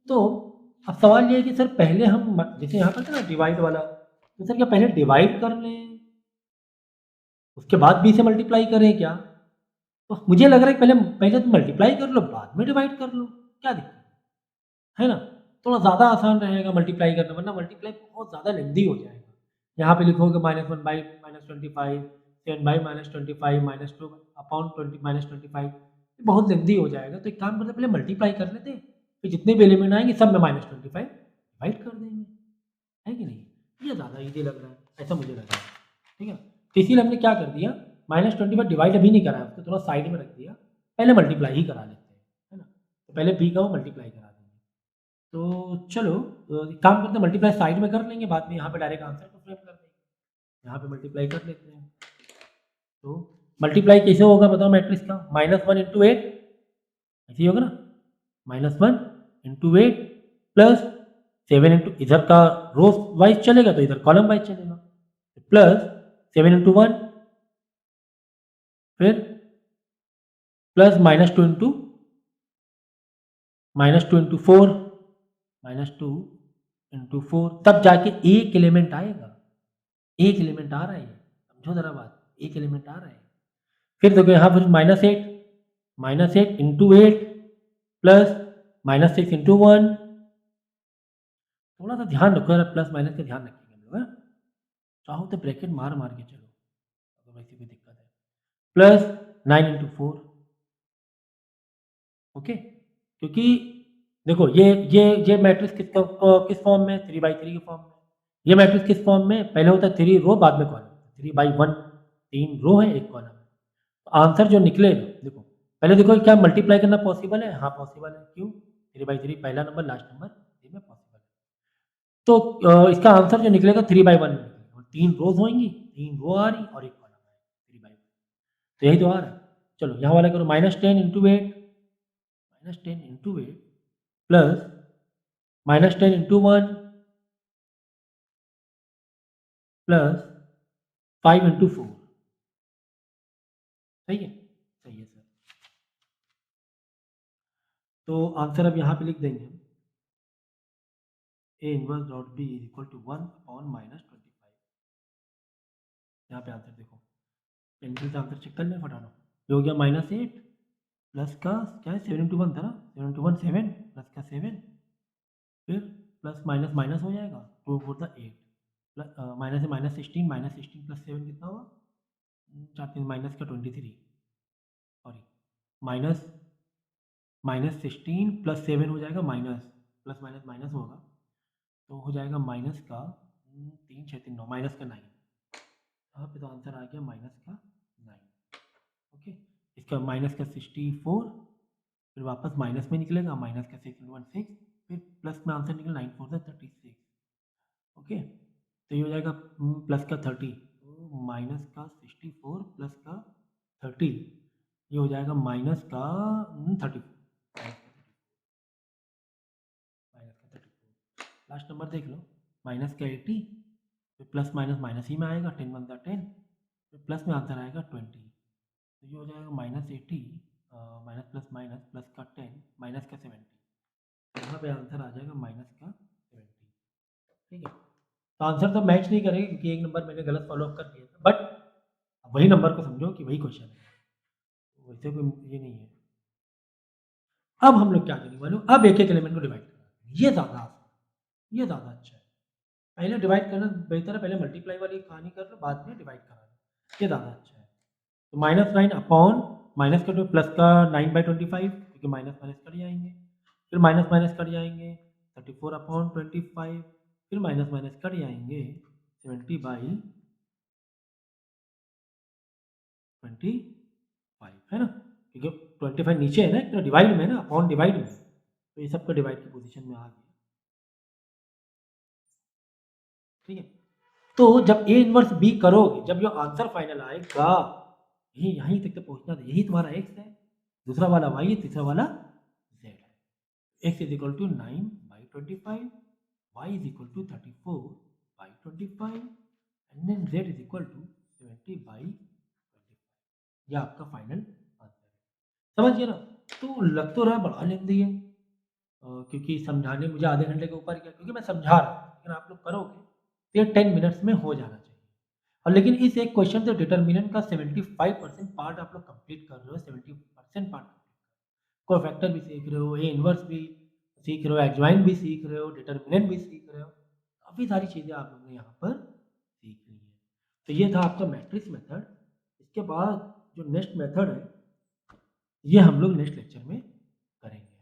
तो अब सवाल ये है कि सर पहले हम जैसे यहाँ पर था ना डिवाइड वाला, तो सर क्या पहले डिवाइड कर लें उसके बाद बी से मल्टीप्लाई करें क्या? तो मुझे लग रहा है कि पहले पहले तो मल्टीप्लाई कर लो, बाद में डिवाइड कर लो, क्या दिक्कत है ना? थोड़ा ज़्यादा आसान रहेगा मल्टीप्लाई करना, वरना मल्टीप्लाई बहुत ज़्यादा लेंदी हो जाएगा। यहाँ पे लिखोगे -1/-25 7/-25 -2 अपॉन 20 -25, बहुत लेंदी हो जाएगा। तो एक काम करते पहले मल्टीप्लाई कर लेते हैं, फिर जितने भी एलिमेंट आएंगे सब में -25 डिवाइड कर देंगे, है कि नहीं? ये ज़्यादा ईजी लग रहा है, ऐसा मुझे लग रहा है। ठीक है, तो इसीलिए हमने क्या कर दिया, -25 डिवाइड अभी नहीं करा है, उसको थोड़ा साइड में रख दिया, पहले मल्टीप्लाई ही करा लेते हैं, है ना? तो पहले बी का वो मल्टीप्लाई करा देंगे। तो चलो एक काम करते हैं, मल्टीप्लाई साइड में कर लेंगे, बाद में यहाँ पे डायरेक्ट आंसर को फ्रेम कर देंगे। यहाँ पे मल्टीप्लाई कर लेते हैं। तो मल्टीप्लाई कैसे होगा बताओ मैट्रिक्स का? -1 इंटू 8 ऐसे ही होगा ना, -1 इंटू 8 प्लस 7 इंटू, इधर का रो वाइज चलेगा तो इधर कॉलम वाइज चलेगा, प्लस 7 इंटू 1, फिर प्लस -2 इंटू -2 इंटू 4 -2 इंटू 4, तब जाके एक एलिमेंट आएगा। एक एलिमेंट आ रहा है, समझो जरा बात, एक एलिमेंट आ रहा है। फिर देखो यहाँ पर -8 इंटू 8 प्लस -6 इंटू 1, थोड़ा सा ध्यान रखो यार, प्लस माइनस का ध्यान रखिएगा हम लोग, है? चाहो तो ब्रैकेट मार मार के चलो अगर वैसी कोई दिक्कत है, प्लस 9 इंटू 4। ओके, क्योंकि देखो ये मैट्रिक्स किस फॉर्म में, 3/3 के फॉर्म में। ये मैट्रिक्स किस फॉर्म में, पहले होता है 3 रो बाद में कॉलम, 3/1, 3 रो है 1 कॉलम है। तो आंसर जो निकलेगा, देखो पहले देखो क्या मल्टीप्लाई करना पॉसिबल है? हाँ पॉसिबल है, क्यों? 3/3 पहला नंबर लास्ट नंबर में पॉसिबल है। तो इसका आंसर जो निकलेगा 3/1 निकलेगा, और 3 रोज होंगी, 3 रो आ रही और 1 कॉलम है, 3/1, तो यही तो आ रहा है। चलो यहाँ वाला करो, -10 into 8 plus -10 into 1 plus 5 into 4। सही है, सही है सर। तो आंसर अब यहाँ पे लिख देंगे, A inverse dot B is equal to 1 upon -25। यहाँ पे आंसर देखो, पेंसिल से आंसर चेक कर लें फटाफट। ये हो गया -8 प्लस का क्या है, 7 इंटू 1 था ना, 7 इंटू 1 7 प्लस का 7, फिर प्लस माइनस माइनस हो जाएगा, 2 4 8 प्लस माइनस से -16, -16 प्लस 7 कितना हुआ, 4 3 माइनस का 23, सॉरी माइनस -16 प्लस 7 हो जाएगा माइनस, प्लस माइनस माइनस होगा, तो हो जाएगा माइनस का 3 6 3 9 माइनस का 9। यहाँ पे तो आंसर आ गया माइनस का 9। ओके, इसका माइनस का 64, फिर वापस माइनस में निकलेगा, माइनस का 6 फिर प्लस में आंसर निकल 9 4 36। ओके, तो ये हो जाएगा प्लस का 30, तो माइनस का 64 प्लस का 30, ये हो जाएगा माइनस का 34, लास्ट नंबर देख लो, माइनस का 80, फिर प्लस माइनस माइनस ही में आएगा, 10 1 10, फिर प्लस में आंसर आएगा 20, तो ये हो जाएगा -80 माइनस प्लस माइनस प्लस का 10 माइनस का 70, यहाँ पे आंसर आ जाएगा माइनस का 70। ठीक है, तो आंसर तो मैच नहीं करेगा क्योंकि एक नंबर मैंने गलत फॉलो अप कर दिया था, बट वही नंबर को समझो कि वही क्वेश्चन है, वैसे कोई ये नहीं है। अब हम लोग क्या करेंगे मालूम, अब एक एक एलिमेंट को डिवाइड करना, ये ज़्यादा आसान, ये ज़्यादा अच्छा है। पहले डिवाइड करना बेहतर है, पहले मल्टीप्लाई वाली कहानी कर लो, बाद में डिवाइड करा लो, ये ज़्यादा अच्छा है। तो -9 अपॉन माइनस कर दो प्लस का 9/25 क्योंकि माइनस माइनस कट जाएंगे, फिर माइनस माइनस कट जाएंगे 34/25, फिर माइनस माइनस कट जाएंगे 70/25, है ना, क्योंकि 25 नीचे है ना, एक तो डिवाइड में है ना, अपॉन डिवाइड में, तो ये सबको डिवाइड की पोजीशन में आ गया। ठीक है, तो जब ए इनवर्स बी करोगे, जब जो आंसर फाइनल आएगा, यही यहीं तक तो पहुंचना था, यही तुम्हारा एक्स है, दूसरा वाला वाई है, तीसरा वाला जेड है। X is equal to 9/25, Y is equal to 34/25 and then Z is equal to 70/25। ये आपका फाइनल आंसर है, समझ गए ना। तो लग तो रहा बड़ा लेंदी है, क्योंकि समझाने मुझे आधे घंटे के ऊपर गया, क्योंकि मैं समझा रहा हूँ, लेकिन आप लोग करोगे तो ये 10 मिनट्स में हो जाना चाहिए। और लेकिन इस एक क्वेश्चन से डिटर्मिनेंट का 75% पार्ट आप लोग कंप्लीट कर रहे हो, 70% पार्ट को फैक्टर भी सीख रहे हो, ए इनवर्स भी सीख रहे हो, एडजॉइन भी सीख रहे हो, डिटर्मिनेंट भी सीख रहे हो, काफ़ी सारी चीज़ें आप लोगों ने यहाँ पर सीख ली है। तो ये था आपका मैट्रिक्स मेथड। इसके बाद जो नेक्स्ट मेथड है, ये हम लोग नेक्स्ट लेक्चर में करेंगे।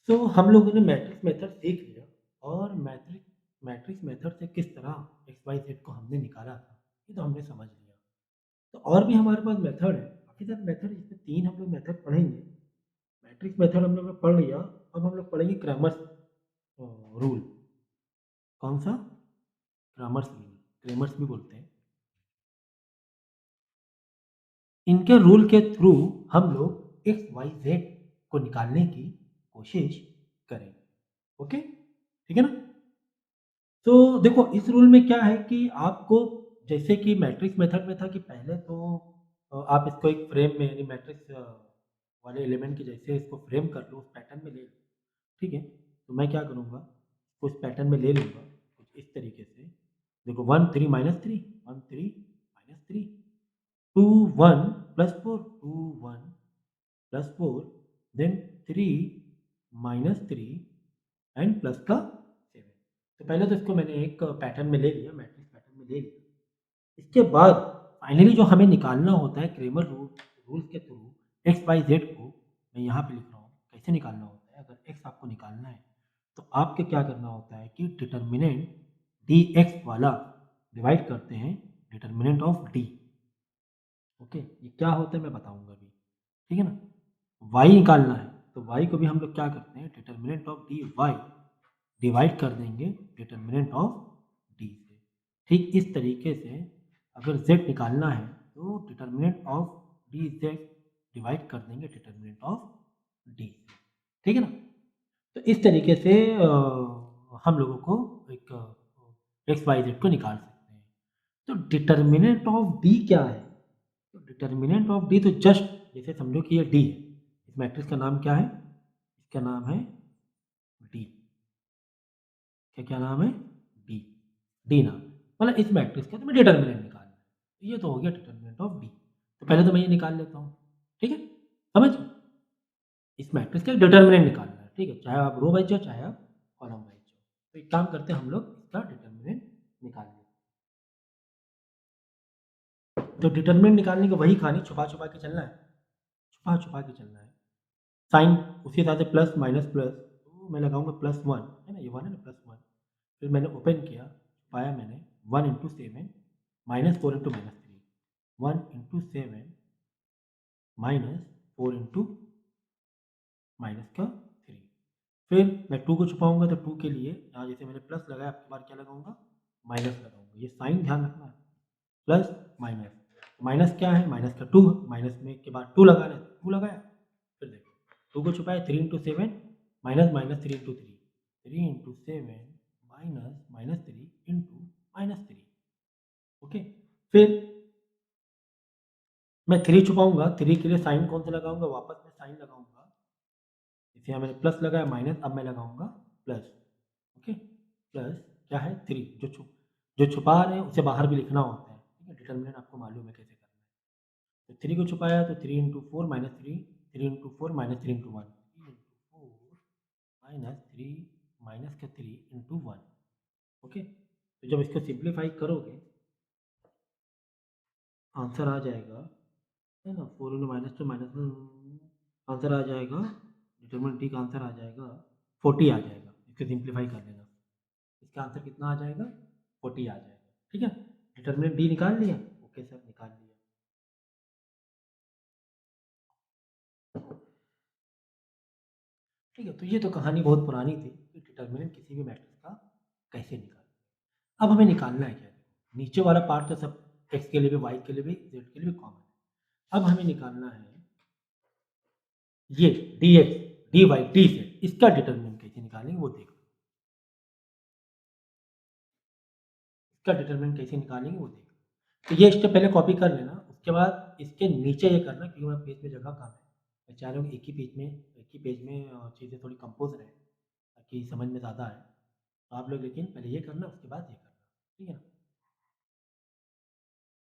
तो हम लोगों ने मैट्रिक्स मेथड सीख लिया, और मैट्रिक्स मेथड से किस तरह एक्स वाई जेड को हमने निकाला था, ये तो हमने समझ लिया। तो और भी हमारे पास मेथड है, काफ़ी सारे मेथड, इसमें 3 हम लोग मेथड पढ़ेंगे। मैट्रिक्स मेथड हम लोग ने पढ़ लिया, अब हम लोग पढ़ेंगे क्रैमर्स रूल। कौन सा? क्रैमर्स रूल, क्रैमर्स भी बोलते हैं। इनके रूल के थ्रू हम लोग एक्स वाई जेड को निकालने की कोशिश करेंगे। ओके, ठीक है ना। तो देखो इस रूल में क्या है कि आपको, जैसे कि मैट्रिक्स मेथड में था कि पहले तो आप इसको एक फ्रेम में, यानी मैट्रिक्स वाले एलिमेंट के जैसे इसको फ्रेम कर लो, उस पैटर्न में ले लो। ठीक है, तो मैं क्या करूँगा, उस पैटर्न में ले लूँगा कुछ इस तरीके से। देखो 1 3 -3, 1 3 -3, 2 1 +4, 2 1 +4, देन 3 -3 एंड प्लस का 7। तो पहले तो इसको मैंने एक पैटर्न में ले लिया, मैट्रिक्स पैटर्न में ले लिया। इसके बाद फाइनली जो हमें निकालना होता है क्रेमर रूल्स के थ्रू एक्स वाई जेड को, मैं यहाँ पे लिख रहा हूँ कैसे निकालना होता है। अगर एक्स आपको निकालना है तो आपके क्या करना होता है कि डिटर्मिनेंट डी एक्स वाला डिवाइड करते हैं डिटर्मिनेंट ऑफ डी। ओके, ये क्या होता है मैं बताऊंगा अभी, ठीक है ना। वाई निकालना है तो वाई को भी हम लोग क्या करते हैं, determinant of D Y divide कर देंगे डिटर्मिनेंट ऑफ डी से। ठीक इस तरीके से अगर z निकालना है तो determinant of D Z divide कर देंगे डिटर्मिनेंट ऑफ डी से, ठीक है ना। तो इस तरीके से हम लोगों को एक एक्स वाई जेड को निकाल सकते हैं। तो डिटर्मिनेंट ऑफ डी क्या है, तो डिटर्मिनेंट ऑफ डी तो जस्ट जैसे समझो कि ये डी है, इस मैट्रिक्स का नाम क्या है, इसका नाम है डी। क्या नाम है, डी, डी नाम, मतलब इस मैट्रिक्स का तुम्हें डिटर्मिनेंट निकालना है। तो ये तो हो गया डिटर्मिनेंट ऑफ डी। तो पहले तो मैं ये निकाल लेता हूँ, ठीक है, समझ, इस मैट्रिक्स का डिटर्मिनेंट निकालना है, ठीक है, चाहे आप रो वाइज जाओ चाहे आप कॉलम वाइज जाओ। तो एक काम करते हैं हम लोग इसका डिटर्मिनेंट निकाल लेते हैं। तो डिटर्मिनेंट निकालने की वही कहानी, छुपा छुपा के चलना है, छुपा छुपा के चलना है। साइन उसी हिसाब से प्लस माइनस प्लस, तो मैं लगाऊंगा +1, है ना, ये 1 है ना, +1। फिर मैंने ओपन किया, पाया मैंने 1 × 7 -4 × -3, 1 × 7 -4 × -3। फिर मैं 2 को छुपाऊंगा तो 2 के लिए यहाँ जैसे मैंने प्लस लगाया, आपकी बार क्या लगाऊंगा, माइनस लगाऊंगा। ये साइन ध्यान रखना, प्लस माइनस, माइनस क्या है, माइनस का 2, माइनस में के बाद 2 लगाना है, 2 लगाया। फिर देखो 2 को छुपाया, 3 × 7 minus minus 3 × 3, 3 × 7 minus minus 3 into -3। Okay, फिर मैं 3 छुपाऊंगा, 3 के लिए साइन कौन सा लगाऊंगा, वापस मैं साइन लगाऊंगा। इसे यहाँ मैंने प्लस लगाया, माइनस, अब मैं लगाऊंगा प्लस। ओके, प्लस क्या है 3, जो छुपा रहे हैं उसे बाहर भी लिखना होता है, ठीक है। डिटर्मिनेंट आपको मालूम है कैसे करना है। तो 3 को छुपाया तो 3 into four minus three, 3 into four minus three into one, 3 into four minus three minus का 3 इंटू वन। ओके, तो जब इसको सिंप्लीफाई करोगे आंसर आ जाएगा, है ना, 4 into minus two minus, answer आ जाएगा, डिटर्मिनेंट डी का आंसर आ जाएगा 40 आ जाएगा। इसको सिंप्लीफाई कर लेना, इसका आंसर कितना आ जाएगा 40 आ जाएगा, ठीक है। डिटर्मिनेंट डी निकाल लिया, ओके सर निकाल लिया। ठीक है, तो ये तो कहानी बहुत पुरानी थी कि डिटर्मिनेंट किसी भी मैट्रिक्स का कैसे निकाल। अब हमें निकालना है क्या, नीचे वाला पार्ट तो सब एक्स के लिए भी, वाई के लिए भी, जेड के लिए भी कॉमन है। अब हमें निकालना है ये D X D Y D Z, इसका डिटर्मिनेंट कैसे निकालेंगे वो देखो। इसका डिटर्मिनेंट कैसे निकालेंगे वो देखो। तो ये स्टेप पहले कॉपी कर लेना, उसके बाद इसके नीचे ये करना, क्योंकि मेरे पेज में जगह कम है, मैं चाह रहा हूँ एक ही पेज में चीज़ें थोड़ी कंपोज रहे ताकि समझ में ज़्यादा आए। तो आप लोग लेकिन पहले ये करना, उसके बाद ये करना, ठीक है ना।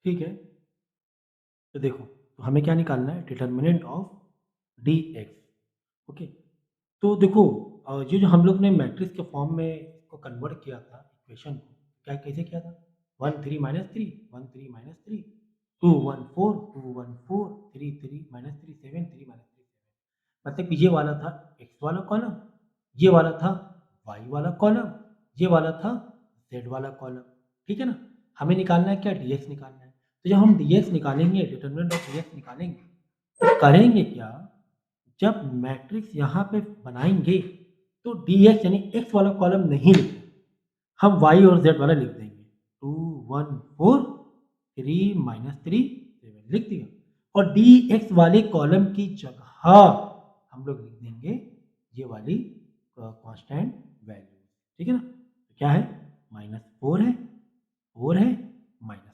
ठीक है, तो देखो, तो हमें क्या निकालना है, determinant of D x. Okay, तो देखो, ये जो हम लोग ने मैट्रिक्स के फॉर्म में इसको कन्वर्ट किया था इक्वेशन को, क्या कैसे किया था, 1 3 minus three, 1 3 minus three, 2 1 4, 2 1 4, 3 3 minus three 7, 3 minus three 7। मतलब ये वाला था एक्स वाला कॉलम, ये वाला था वाई वाला कॉलम, ये वाला था जेड वाला कॉलम, ठीक है ना। हमें निकालना है क्या, डी एक्स निकालना है। तो जब हम डी एक्स निकालेंगे, डिटर्मिनेंट ऑफ डी एक्स निकालेंगे, तो करेंगे क्या, जब मैट्रिक्स यहाँ पे बनाएंगे तो डी एक्स यानी एक्स वाला कॉलम नहीं लिखेंगे, हम वाई और जेड वाला लिख देंगे। 2 1 4 3 माइनस थ्री 7 लिख दिया, और डी एक्स वाले कॉलम की जगह हम लोग लिख देंगे ये वाली कांस्टेंट वैल्यू, ठीक है ना। तो क्या है, -4 है, 4 है, -7।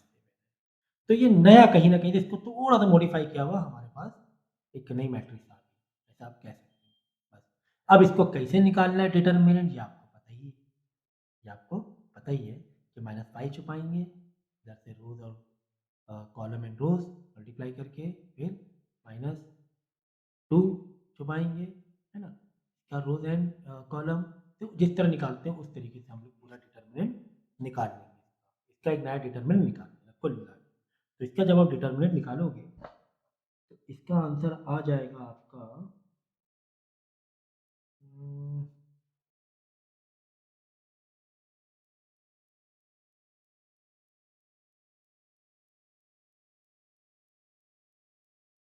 तो ये नया कहीं ना कहीं इसको थोड़ा सा मॉडिफाई किया हुआ हमारे पास एक नई मैट्रिक्स आ गई, ऐसा आप कह सकते हैं बस। अब इसको कैसे निकालना है डिटर्मिनेंट, ये आपको पता ही है, ये आपको पता ही है कि -5 छुपाएंगे इधर से, रोज और कॉलम एंड रोज मल्टीप्लाई करके, फिर -2 छुपाएंगे, है ना, इसका रोज एंड कॉलम। तो जिस तरह निकालते हैं उस तरीके से हम लोग पूरा डिटर्मिनेंट निकाल लेंगे, इसका एक नया डिटर्मिनेंट निकाल लेंगे कुल मिला के। तो इसका जब आप डिटर्मिनेंट निकालोगे तो इसका आंसर आ जाएगा आपका, हम्म,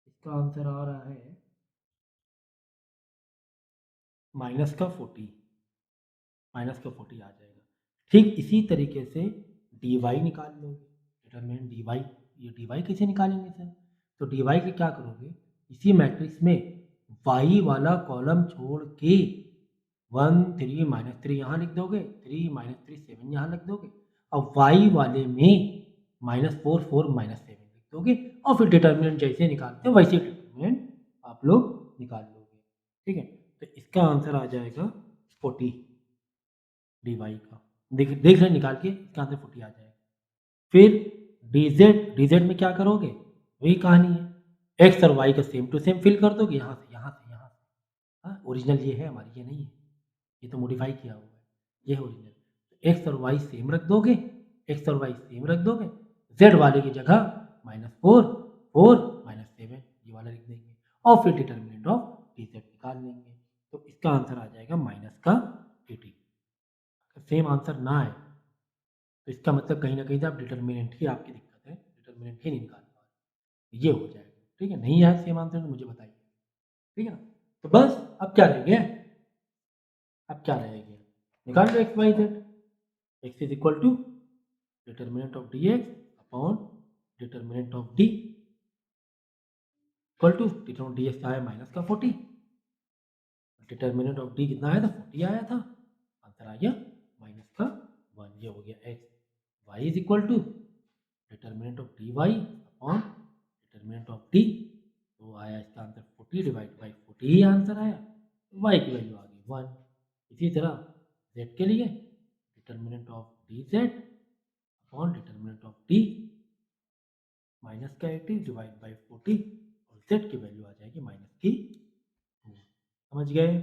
इसका आंसर आ रहा है -40, -40 आ जाएगा। ठीक इसी तरीके से डी वाई निकाल लोगे, डिटर्मिनेंट डी वाई। ये डी वाई कैसे निकालेंगे सर, तो डी वाई के क्या करोगे, इसी मैट्रिक्स में वाई वाला कॉलम छोड़ के 1 3 -3 यहाँ लिख दोगे, 3 - 3 7 यहाँ लिख दोगे, और वाई वाले में -4 4 -7 लिख दोगे, और फिर डिटर्मिनेंट जैसे निकालते हो वैसे डिटर्मिनेंट आप लोग निकाल लोगे, ठीक है। तो इसका आंसर आ जाएगा 40 डी वाई का, देख देख रहे निकाल के, इसका आंसर 40 आ जाएगा। फिर डी जेड में क्या करोगे, वही कहानी है, एक्स और वाई का सेम टू सेम फिल कर दोगे, यहाँ से यहाँ से यहाँ से। हाँ, ओरिजिनल ये है हमारी, ये नहीं है, ये तो मॉडिफाई किया हुआ है, ये है ओरिजिनल। एक्स और वाई सेम रख दोगे, एक्स और वाई सेम रख दोगे, जेड वाले की जगह -4 4 -7 ये वाला लिख देंगे, और फिर डिटर्मिनेंट ऑफ डी जेड निकाल लेंगे। तो इसका आंसर आ जाएगा -80। सेम आंसर ना आए तो इसका मतलब कहीं ना कहीं से आप डिटर्मिनेंट ही आपकी दिक्कत है, डिटर्मिनेंट ही नहीं निकाल पा रहे, ये हो जाएगा, ठीक है। नहीं आया सेम आंसर तो मुझे बताइए, ठीक है ना। तो बस अब क्या रह गया, अब क्या रह गया, निकाल लो X Y Z. X is equal to determinant of D X upon determinant of D, equal to determinant D X आया -40, डिटर्मिनेंट ऑफ डी कितना आया था, 40 आया था, आंसर आ गया -1। ये हो गया X Y is equal to determinant of D Y upon determinant of D, तो आया इसका आंसर 40 डिवाइड बाई 40 ही आंसर आया, वाई की वैल्यू आ गई 1। इसी तरह जेड के लिए determinant of D Z upon determinant of D minus का 80 डिवाइड बाई 40 और जेड की वैल्यू आ जाएगी माइनस की 2। समझ गए?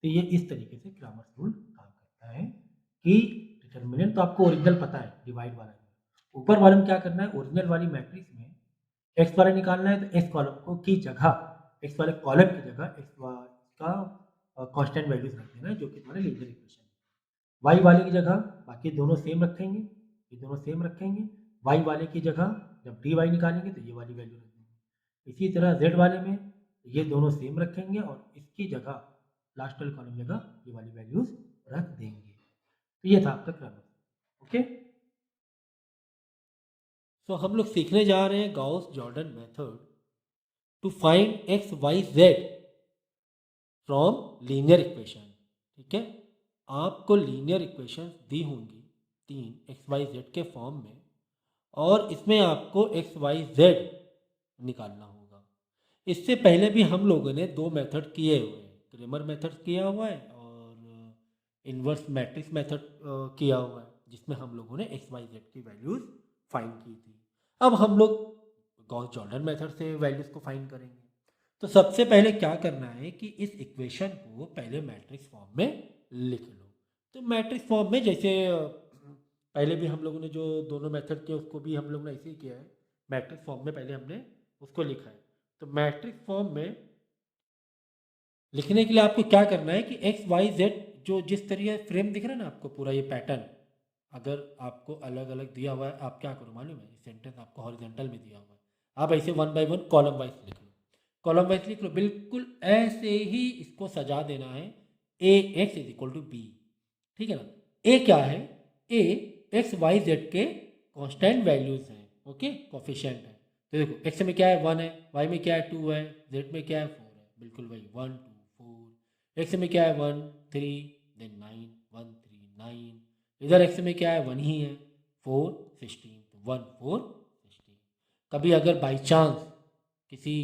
तो ये इस तरीके से क्रामर्स रूल काम करता है कि डिटर्मिनेंट तो आपको ओरिजिनल पता है डिवाइड वाला, ऊपर वाले में क्या करना है, ओरिजिनल वाली मैट्रिक्स में एक्स वाले निकालना है, तो एक्स कॉलम को की जगह एक्स वाले कॉलम की जगह एक्स का कांस्टेंट वैल्यूज रख देना है जो कि तुम्हारे लीनियर इक्वेशन है। वाई वाले की जगह बाकी दोनों सेम रखेंगे, ये दोनों सेम रखेंगे, वाई वाले की जगह जब डी वाई निकालेंगे तो ये वाली वैल्यू रख देंगे। इसी तरह जेड वाले में ये दोनों सेम रखेंगे और इसकी जगह लास्ट वाले कॉलम जगह ये वाली वैल्यूज रख देंगे। तो ये था आपका क्रम। ओके, तो हम लोग सीखने जा रहे हैं Gauss Jordan method to find X Y Z from linear equation. ठीक है, आपको लीनियर इक्वेशन दी होंगी 3 एक्स वाई जेड के फॉर्म में और इसमें आपको एक्स वाई जेड निकालना होगा। इससे पहले भी हम लोगों ने 2 मेथड किए हुए हैं, क्रेमर मेथड किया हुआ है और इन्वर्स मैट्रिक्स मेथड किया हुआ है, जिसमें हम लोगों ने एक्स वाई जेड की वैल्यूज फाइंड की थी। अब हम लोग गॉस जॉर्डन मेथड से वैल्यूज को फाइंड करेंगे। तो सबसे पहले क्या करना है कि इस इक्वेशन को पहले मैट्रिक्स फॉर्म में लिख लो। तो मैट्रिक्स फॉर्म में जैसे पहले भी हम लोगों ने जो दोनों मेथड किए उसको भी हम लोग ने ऐसे ही किया है, मैट्रिक्स फॉर्म में पहले हमने उसको लिखा है। तो मैट्रिक्स फॉर्म में लिखने के लिए आपको क्या करना है कि एक्स वाई जेड जो जिस तरीके फ्रेम दिख रहा है ना आपको, पूरा ये पैटर्न अगर आपको अलग अलग दिया हुआ है, आप क्या करो मालूम है, सेंटेंस आपको हॉरिजॉन्टल में दिया हुआ है, आप ऐसे 1 बाय 1 कॉलम वाइज लिख लो, कॉलम वाइज लिख लो, बिल्कुल ऐसे ही इसको सजा देना है। A X is equal to B, ठीक है ना। ए क्या है, ए एक्स वाई जेड के कांस्टेंट वैल्यूज हैं, ओके, कोफिशिएंट है। तो देखो एक्स में क्या है 1 है, वाई में क्या है 2 है, जेड में क्या है 4 है, बिल्कुल वही 1 2 4। एक्स में क्या है 1 3 देन 9 1 3 9, इधर एक्स में क्या है 1 ही है 4 16, तो 1 4 16। कभी अगर बाई चांस किसी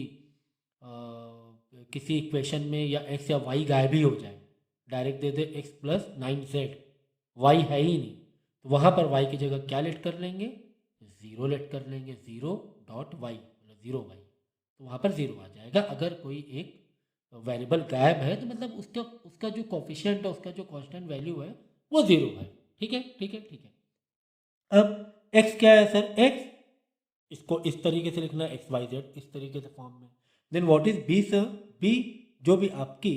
किसी इक्वेशन में या एक्स या वाई गायब ही हो जाए, डायरेक्ट दे दे एक्स प्लस 9z, वाई है ही नहीं, तो वहाँ पर वाई की जगह क्या लेट कर लेंगे, 0 लेट कर लेंगे, 0 डॉट वाई मतलब 0 वाई, तो वहाँ पर 0 आ जाएगा। अगर कोई एक वेरिएबल गायब है तो मतलब उसका उसका जो कोफिशिएंट है, उसका जो कांस्टेंट वैल्यू है वो 0 है। ठीक है ठीक है ठीक है। अब x क्या है सर, x इसको इस तरीके से लिखना है, एक्स वाई जेड इस तरीके से फॉर्म में। Then what is B sir, B जो भी आपकी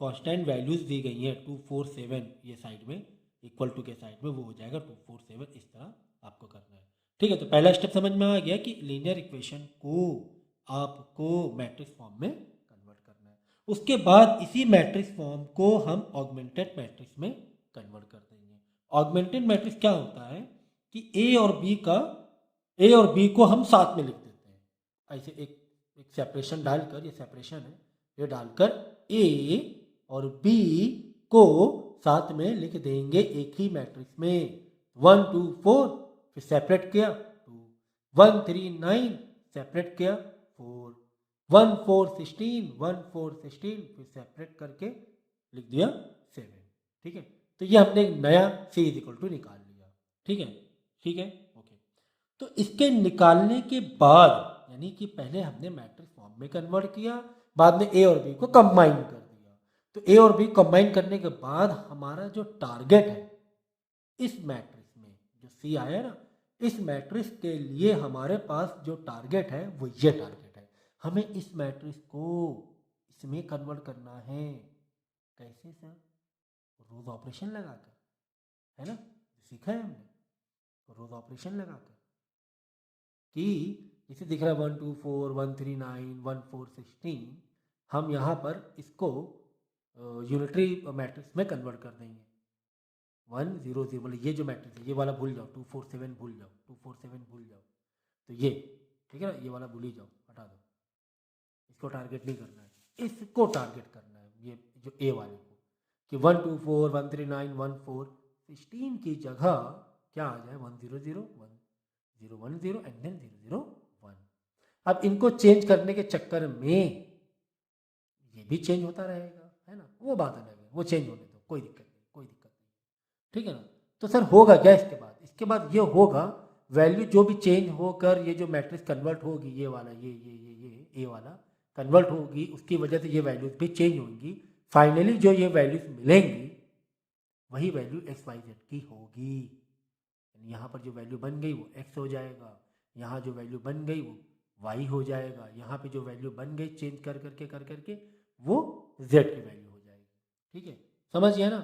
कांस्टेंट वैल्यूज दी गई हैं 2 4 7 ये साइड में इक्वल टू के साइड में वो हो जाएगा 2 4 7, इस तरह आपको करना है। ठीक है, तो पहला स्टेप समझ में आ गया कि लीनियर इक्वेशन को आपको मैट्रिक्स फॉर्म में कन्वर्ट करना है। उसके बाद इसी मैट्रिक्स फॉर्म को हम ऑगमेंटेड मैट्रिक्स में कन्वर्ट कर देंगे। ऑगमेंटेड मैट्रिक्स क्या होता है कि ए और बी का, ए और बी को हम साथ में लिख देते हैं ऐसे, एक सेपरेशन डालकर, ये सेपरेशन है, ये डालकर ए और बी को साथ में लिख देंगे एक ही मैट्रिक्स में। 1 2 4 फिर सेपरेट किया 2, 1 3 9 सेपरेट किया 4, 1 4 16 1 4 16 फिर सेपरेट करके लिख दिया 7। ठीक है, तो ये हमने एक नया C इज इक्वल टू निकाल लिया। ठीक है ठीक है ओके। तो इसके निकालने के बाद, यानी कि पहले हमने मैट्रिक्स फॉर्म में कन्वर्ट किया, बाद में ए और बी को कंबाइन कर दिया। तो ए और बी कंबाइन करने के बाद हमारा जो टारगेट है इस मैट्रिक्स में, जो सी आया ना, इस मैट्रिक्स के लिए हमारे पास जो टारगेट है वो ये टारगेट है। हमें इस मैट्रिक्स को इसमें कन्वर्ट करना है। कैसे सर, रोज ऑपरेशन लगाकर, है ना, सीखा है हमने, रोज ऑपरेशन लगाकर कि इसे दिख रहा है 1 2 4 1 3 9 1 4 16, हम यहाँ पर इसको यूनिटरी मैट्रिक्स में कन्वर्ट कर देंगे। 1 0 0 मतलब ये जो मैट्रिक्स है ये वाला भूल जाओ, 2 4 7 भूल जाओ, 2 4 7 भूल जाओ, तो ये ठीक है ना, ये वाला भूल ही जाओ, हटा दो, इसको टारगेट नहीं करना है, इसको टारगेट करना है, ये जो ए वाले को, कि 1 2 4 1 3 9 1 4 16 की जगह क्या आ जाए 1 0 0 1 0 1 0 एंड देन 0 0 1। अब इनको चेंज करने के चक्कर में ये भी चेंज होता रहेगा, है ना, वो बात अलग है, वो चेंज होने दो, कोई दिक्कत नहीं, कोई दिक्कत नहीं। ठीक है ना, तो सर होगा क्या इसके बाद? इसके बाद ये होगा, वैल्यू जो भी चेंज होकर ये जो मैट्रिक्स कन्वर्ट होगी, ये वाला ये ए वाला कन्वर्ट होगी, उसकी वजह से ये वैल्यूज भी चेंज होंगी। फाइनली जो ये वैल्यूज मिलेंगी वही वैल्यू एक्स वाई जेड की होगी। यहाँ पर जो वैल्यू बन गई वो x हो जाएगा, यहाँ जो वैल्यू बन गई वो y हो जाएगा, यहाँ पे जो वैल्यू बन गई चेंज कर करके वो z की वैल्यू हो जाएगी। ठीक है, समझ गया ना?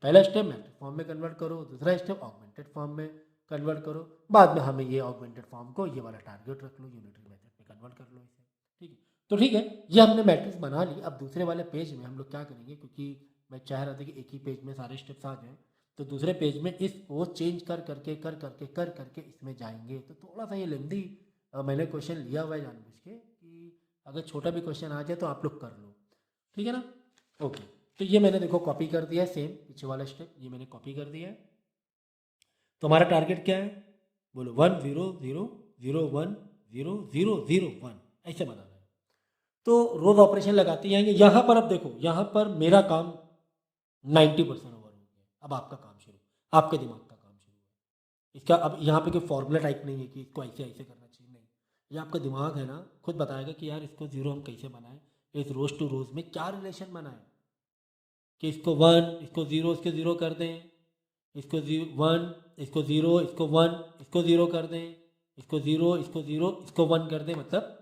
पहला स्टेप मैट्रिक्स फॉर्म में कन्वर्ट करो, दूसरा स्टेप ऑगमेंटेड फॉर्म में कन्वर्ट करो, बाद में हमें ये ऑगमेंटेड फॉर्म को ये वाला टारगेट रख लो, यूनिटरी मेथड में कन्वर्ट कर लो इसे। ठीक है, तो ठीक है, ये हमने मैट्रिक्स बना ली। अब दूसरे वाले पेज में हम लोग क्या करेंगे, क्योंकि मैं चाह रहा था कि एक ही पेज में सारे स्टेप्स आ जाएँ, तो दूसरे पेज में इसको चेंज कर करके इसमें जाएंगे। तो थोड़ा सा ये लेंदी मैंने क्वेश्चन लिया हुआ है जानबूझ के, कि अगर छोटा भी क्वेश्चन आ जाए तो आप लोग कर लो। ठीक है ना? ओके, तो ये मैंने देखो कॉपी कर दिया है, सेम पीछे वाला स्टेप ये मैंने कॉपी कर दिया है। तो हमारा टारगेट क्या है? बोलो 1 0 0 0 1 0 0 0 1, ऐसे बनाना है। तो रोज ऑपरेशन लगाते जाएंगे। यहाँ पर अब देखो, यहाँ पर मेरा काम 90% ओवर हो गया। अब आपका काम शुरू, आपके दिमाग का काम शुरू है। इसका अब यहाँ पे कोई फॉर्मूला टाइप नहीं है कि इसको ऐसे ऐसे करना चाहिए, नहीं। ये आपका दिमाग है ना, खुद बताएगा कि यार इसको जीरो हम कैसे बनाएं, इस रोज टू रोज में क्या रिलेशन बनाएं, कि इसको 1 इसको 0 इसको 0 कर दें, इसको 1 इसको 0 इसको 1 इसको 0 कर दें, इसको 0 इसको 0 इसको 1 कर दें, मतलब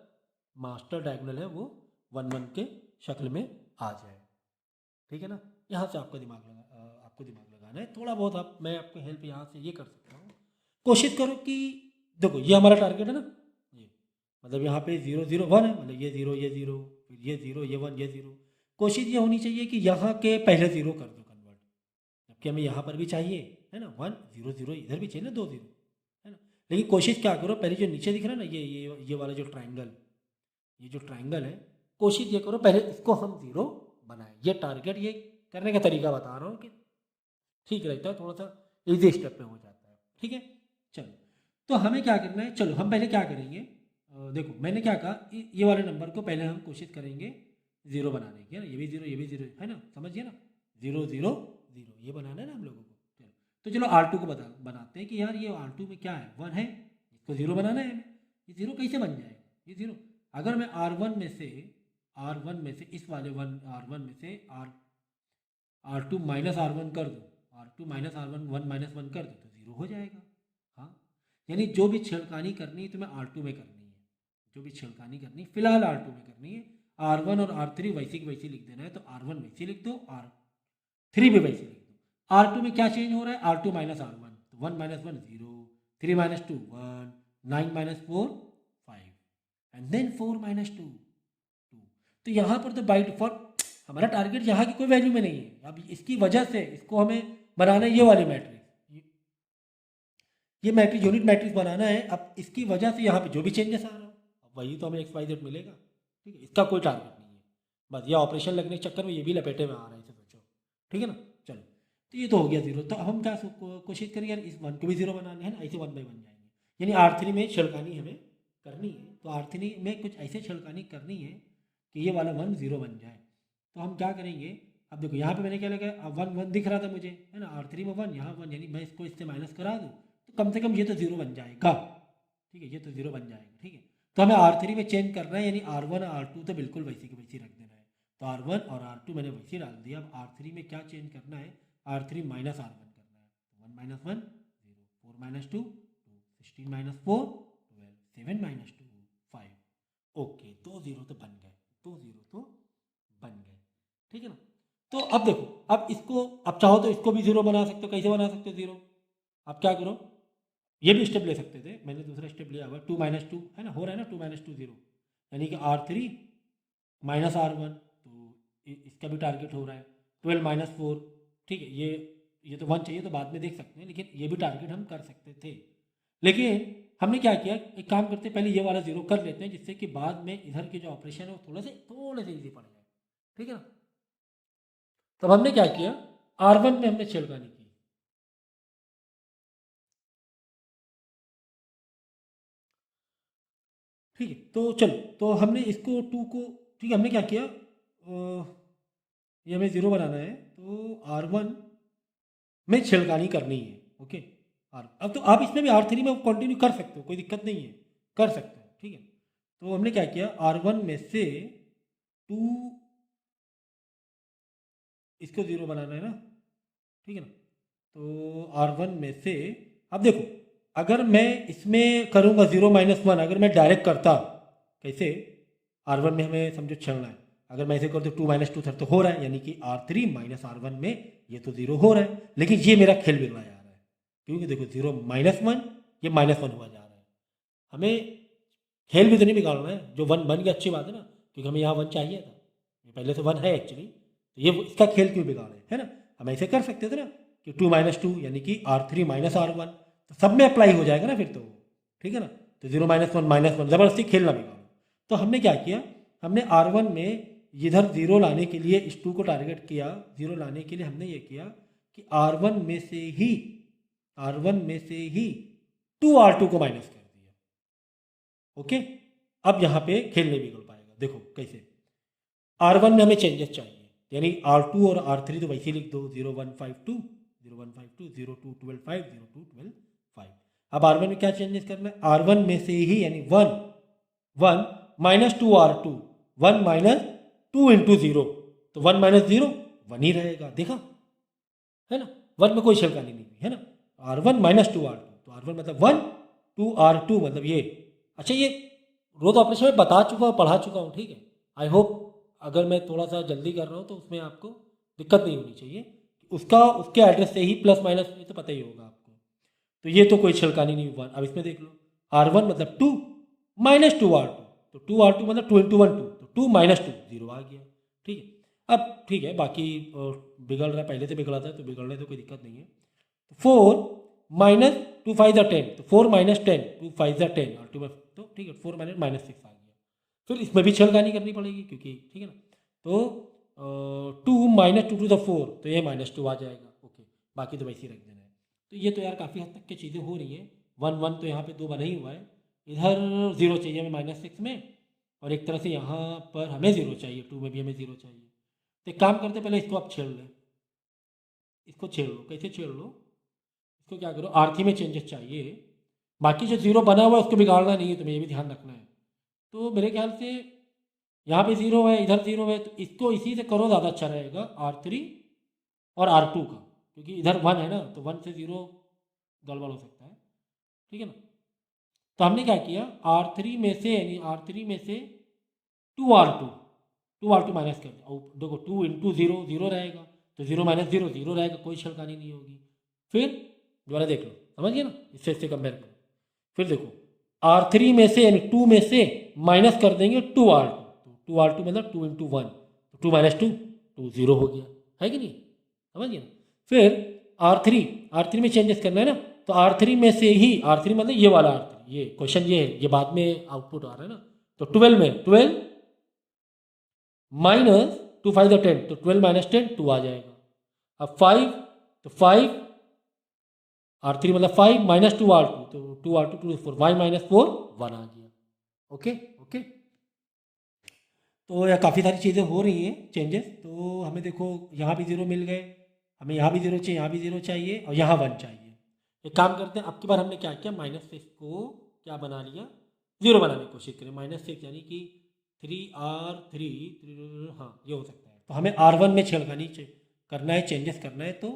मास्टर डायगोनल है वो 1 1 के शक्ल में आ जाए। ठीक है ना? यहाँ से आपको दिमाग लगाना है थोड़ा बहुत। आप मैं आपको हेल्प यहाँ से ये कर सकता हूँ। कोशिश करो कि देखो ये हमारा टारगेट है ना, ये मतलब यहाँ पे 0 0 1 है, मतलब ये 0 ये 0 फिर ये 0 ये 1 ये 0। कोशिश ये होनी चाहिए कि यहाँ के पहले 0 कर दो कन्वर्ट, जबकि हमें यहाँ पर भी चाहिए है ना 1 0 0, इधर भी चाहिए ना 2 0, है ना? लेकिन कोशिश क्या करो, पहले जो नीचे दिख रहा है ना ये वाला जो ट्राइंगल, ये जो ट्राइंगल है, कोशिश ये करो पहले इसको हम 0 बनाएं। ये टारगेट, ये करने का तरीका बता रहा हूँ कि ठीक रहता है, थोड़ा सा इजी स्टेप पे हो जाता है। ठीक है, चलो तो हमें क्या करना है, चलो हम पहले क्या करेंगे, देखो मैंने क्या कहा, ये वाले नंबर को पहले हम कोशिश करेंगे 0 बनाने की, है ना? ये भी 0 ये भी 0 है ना, समझिए ना, 0 0 0 ये बनाना है ना हम लोगों को। चलो तो चलो R2 को बनाते हैं कि यार ये R2 में क्या है, 1 है, इसको 0 बनाना है हमें। ये 0 कैसे बन जाएगा? ये 0 अगर मैं R1 में से इस वाले R1 में से R2 माइनस R1 कर दो, R2 माइनस R1 1 माइनस 1 कर दो तो 0 हो जाएगा। हाँ, यानी जो भी छेड़खानी करनी है तुम्हें R2 में करनी है, जो भी छेड़खानी करनी है फिलहाल R2 में करनी है। R1 और R3 वैसे की वैसे लिख देना है, तो R1 वैसे लिख दो, R3 भी वैसे लिख दो। R2 में क्या चेंज हो रहा है? R2 माइनस R1, तो 1 minus 1 0, 3 minus 2 1, 9 minus 4 5, and then 4 minus 2 2। तो यहाँ पर तो बाई डिफॉल्ट हमारा टारगेट यहाँ की कोई वैल्यू में नहीं है। अब इसकी वजह से इसको हमें बनाना है ये वाली मैट्रिक्स, ये मैट्रिक्स यूनिट मैट्रिक्स बनाना है। अब इसकी वजह से यहाँ पे जो भी चेंजेस आ रहा हो अब वही तो हमें एक्स वाई जेड मिलेगा। ठीक है, इसका कोई टारगेट नहीं है, बस ये ऑपरेशन लगने के चक्कर में ये भी लपेटे में आ रहा है, इसे सोचो। ठीक है ना? चलो तो ये तो हो गया 0। तो अब हम क्या कोशिश करें यार, इस 1 को भी 0 बनाने है ना, ऐसे 1 बाई 1 जाएंगे। यानी R3 में छिड़कानी हमें करनी है, तो R3 में कुछ ऐसे छिड़कानी करनी है कि ये वाला 1 0 बन जाए। तो हम क्या करेंगे, अब देखो यहाँ पे मैंने क्या लगा, अब 1 1 दिख रहा था मुझे, है ना, R3 में 1 यहाँ 1, यानी मैं इसको इससे माइनस करा दूँ तो कम से कम ये तो 0 बन जाएगा। ठीक है, ये तो 0 बन जाएगा। ठीक है, तो हमें R3 में चेंज करना है, यानी R1 और R2 तो बिल्कुल वैसे की वैसे रख देना है। तो R1 और R2 मैंने वैसे डाल दिया। अब R3 में क्या चेंज करना है, R3 माइनस R1 करना है। तो 1 minus 1 0, 4 minus 2 2, 16 minus 4 12, 7 minus 2 5। Okay, 2 0 तो बन गए, 2 0 तो बन गए। ठीक है ना? तो अब देखो, अब इसको अब चाहो तो इसको भी 0 बना सकते हो। कैसे बना सकते हो 0? अब क्या करो, ये भी स्टेप ले सकते थे, मैंने दूसरा स्टेप लिया हुआ 2 माइनस 2, है ना, हो रहा है ना 2 माइनस 2 0, यानी कि R3 माइनस R1, तो इसका भी टारगेट हो रहा है 12 माइनस 4। ठीक है, ये तो 1 चाहिए तो बाद में देख सकते हैं, लेकिन ये भी टारगेट हम कर सकते थे। लेकिन हमने क्या किया, एक काम करते हैं, पहले ये वाला 0 कर लेते हैं, जिससे कि बाद में इधर के जो ऑपरेशन है वो थोड़े से ईजी पड़ जाए। ठीक है ना? तब हमने क्या किया, R1 में हमने छेड़खानी की। ठीक है, तो चलो, तो हमने इसको 2 को, ठीक है, हमने क्या किया, ये हमें 0 बनाना है, तो R1 में छेड़खानी करनी है। ओके। अब तो आप इसमें भी R3 में कंटिन्यू कर सकते हो, कोई दिक्कत नहीं है, कर सकते हो, ठीक है। तो हमने क्या किया, R1 में से 2 इसको 0 बनाना है ना, ठीक है ना। तो R1 में से अब देखो, अगर मैं इसमें करूँगा 0 - 1, अगर मैं डायरेक्ट करता, कैसे, R1 में हमें समझो चलना है, अगर मैं ऐसे कर दूँ 2 - 2 तो हो रहा है, यानी कि R3 - R1 में ये तो 0 हो रहा है, लेकिन ये मेरा खेल बिगड़ा जा रहा है, क्योंकि देखो 0 - 1 ये -1 हुआ जा रहा है। हमें खेल भी तो नहीं बिगाड़ना है, जो 1 बन गया अच्छी बात है ना, क्योंकि हमें यहाँ 1 चाहिए था, ये पहले से 1 है एक्चुअली, तो ये इसका खेल क्यों बिगाड़े, है ना। हम ऐसे कर सकते थे ना कि 2 - 2 यानी कि R3 - R1, तो सब में अप्लाई हो जाएगा ना फिर तो, ठीक है ना। तो 0 - 1 -1 ज़बरदस्ती खेलना बिगाड़ो। तो हमने क्या किया, हमने R1 में इधर 0 लाने के लिए इस 2 को टारगेट किया, 0 लाने के लिए हमने ये किया कि R1 में से ही 2R2 को माइनस कर दिया, ओके। अब यहाँ पे खेल नहीं बिगड़ पाएगा, देखो कैसे। R1 में हमें चेंजेस चाहिए, यानी R2 और R3 तो वैसे ही लिख दो, 0 1 5 2 0 1 5 2 0 2 12 5 0 2 12 5। अब R1 में क्या चेंजेस करना है, R1 में से ही यानी 1 1 -2 R2, 1 -2 × 0, तो 1 - 0 1 ही रहेगा, देखा है ना, 1 में कोई छेड़खानी नहीं हुई है ना। R1 - 2 R2, तो R1 मतलब 1 2 R2 मतलब ये। अच्छा, ये रोज ऑपरेशन में बता चुका हूँ, पढ़ा चुका हूँ, ठीक है। आई होप अगर मैं थोड़ा सा जल्दी कर रहा हूँ तो उसमें आपको दिक्कत नहीं होनी चाहिए, उसका उसके एड्रेस से ही प्लस माइनस ये तो पता ही होगा आपको। तो ये तो कोई छिड़कानी नहीं हुआ। अब इसमें देख लो, R1 मतलब 2 -2 R2, तो 2 R2 मतलब 2 × 1 2, तो 2 - 2 0 आ गया, ठीक है। अब ठीक है, बाकी बिगड़ रहा है, पहले से बिगड़ा था तो बिगड़ने तो कोई दिक्कत नहीं है। 4 - 2 5 10, तो 4 - 10 2 5 10 R2 में, तो ठीक है 4 - -6 आ गया। फिर इसमें भी छेड़खानी करनी पड़ेगी, क्योंकि ठीक है ना। तो 2 - 2 to the 4, तो ये -2 आ जाएगा, ओके। बाकी तो वैसे ही रख देना है। तो ये तो यार काफ़ी हद तक की चीज़ें हो रही हैं। 1 1 तो यहाँ पे 2 बना ही हुआ है, इधर 0 चाहिए हमें -6 में, और एक तरह से यहाँ पर हमें 0 चाहिए, 2 में भी हमें 0 चाहिए। तो एक काम करते, पहले इसको आप छेड़ लें, इसको छेड़ लो। कैसे छेड़ लो, इसको क्या करो, R3 में चेंजेस चाहिए, बाकी जो 0 बना हुआ है उसको बिगाड़ना नहीं है, तुम्हें ये भी ध्यान रखना है। तो मेरे ख्याल से यहाँ पे 0 है, इधर 0 है, तो इसको इसी से करो, ज़्यादा अच्छा रहेगा, R3 और R2 का, क्योंकि इधर 1 है ना, तो 1 से 0 गड़बड़ हो सकता है, ठीक है ना। तो हमने क्या किया, R3 में से यानी R3 में से 2R2 माइनस कर दिया, और देखो 2 × 0 0 रहेगा, तो 0 - 0 0 रहेगा, कोई छिड़कानी नहीं होगी। फिर दोबारा देख लो, समझ गए ना, इससे कंपेयर करो। फिर देखो, R3 में से यानी 2 में से माइनस कर देंगे 2R2, तो 2R2 मतलब 2 × 1, तो 2 - 2 2 0 हो गया, है कि नहीं, समझ गए ना। फिर R3 में चेंजेस करना है ना, तो R3 में से ही, R3 मतलब ये वाला R3, ये क्वेश्चन ये है, ये बाद में आउटपुट आ रहा है ना। तो 12 में 12 -2 5 10, तो 12 - 10 2 आ जाएगा। अब 5, तो 5 R3 मतलब 5 -2 R2, तो 2 R2 2 4 y - 4 1 आ गया, ओके ओके। तो यह काफ़ी सारी चीज़ें हो रही हैं चेंजेस। तो हमें देखो यहाँ भी 0 मिल गए, हमें यहाँ भी 0 चाहिए, यहाँ भी 0 चाहिए, और यहाँ 1 चाहिए। एक काम करते हैं, अब की बार हमने क्या किया, -6 को क्या बना लिया, 0 बनाने की कोशिश करें। -6 यानी कि 3R3 हाँ ये हो सकता है। तो हमें R1 में छेड़खानी करना है, चेंजेस करना है, तो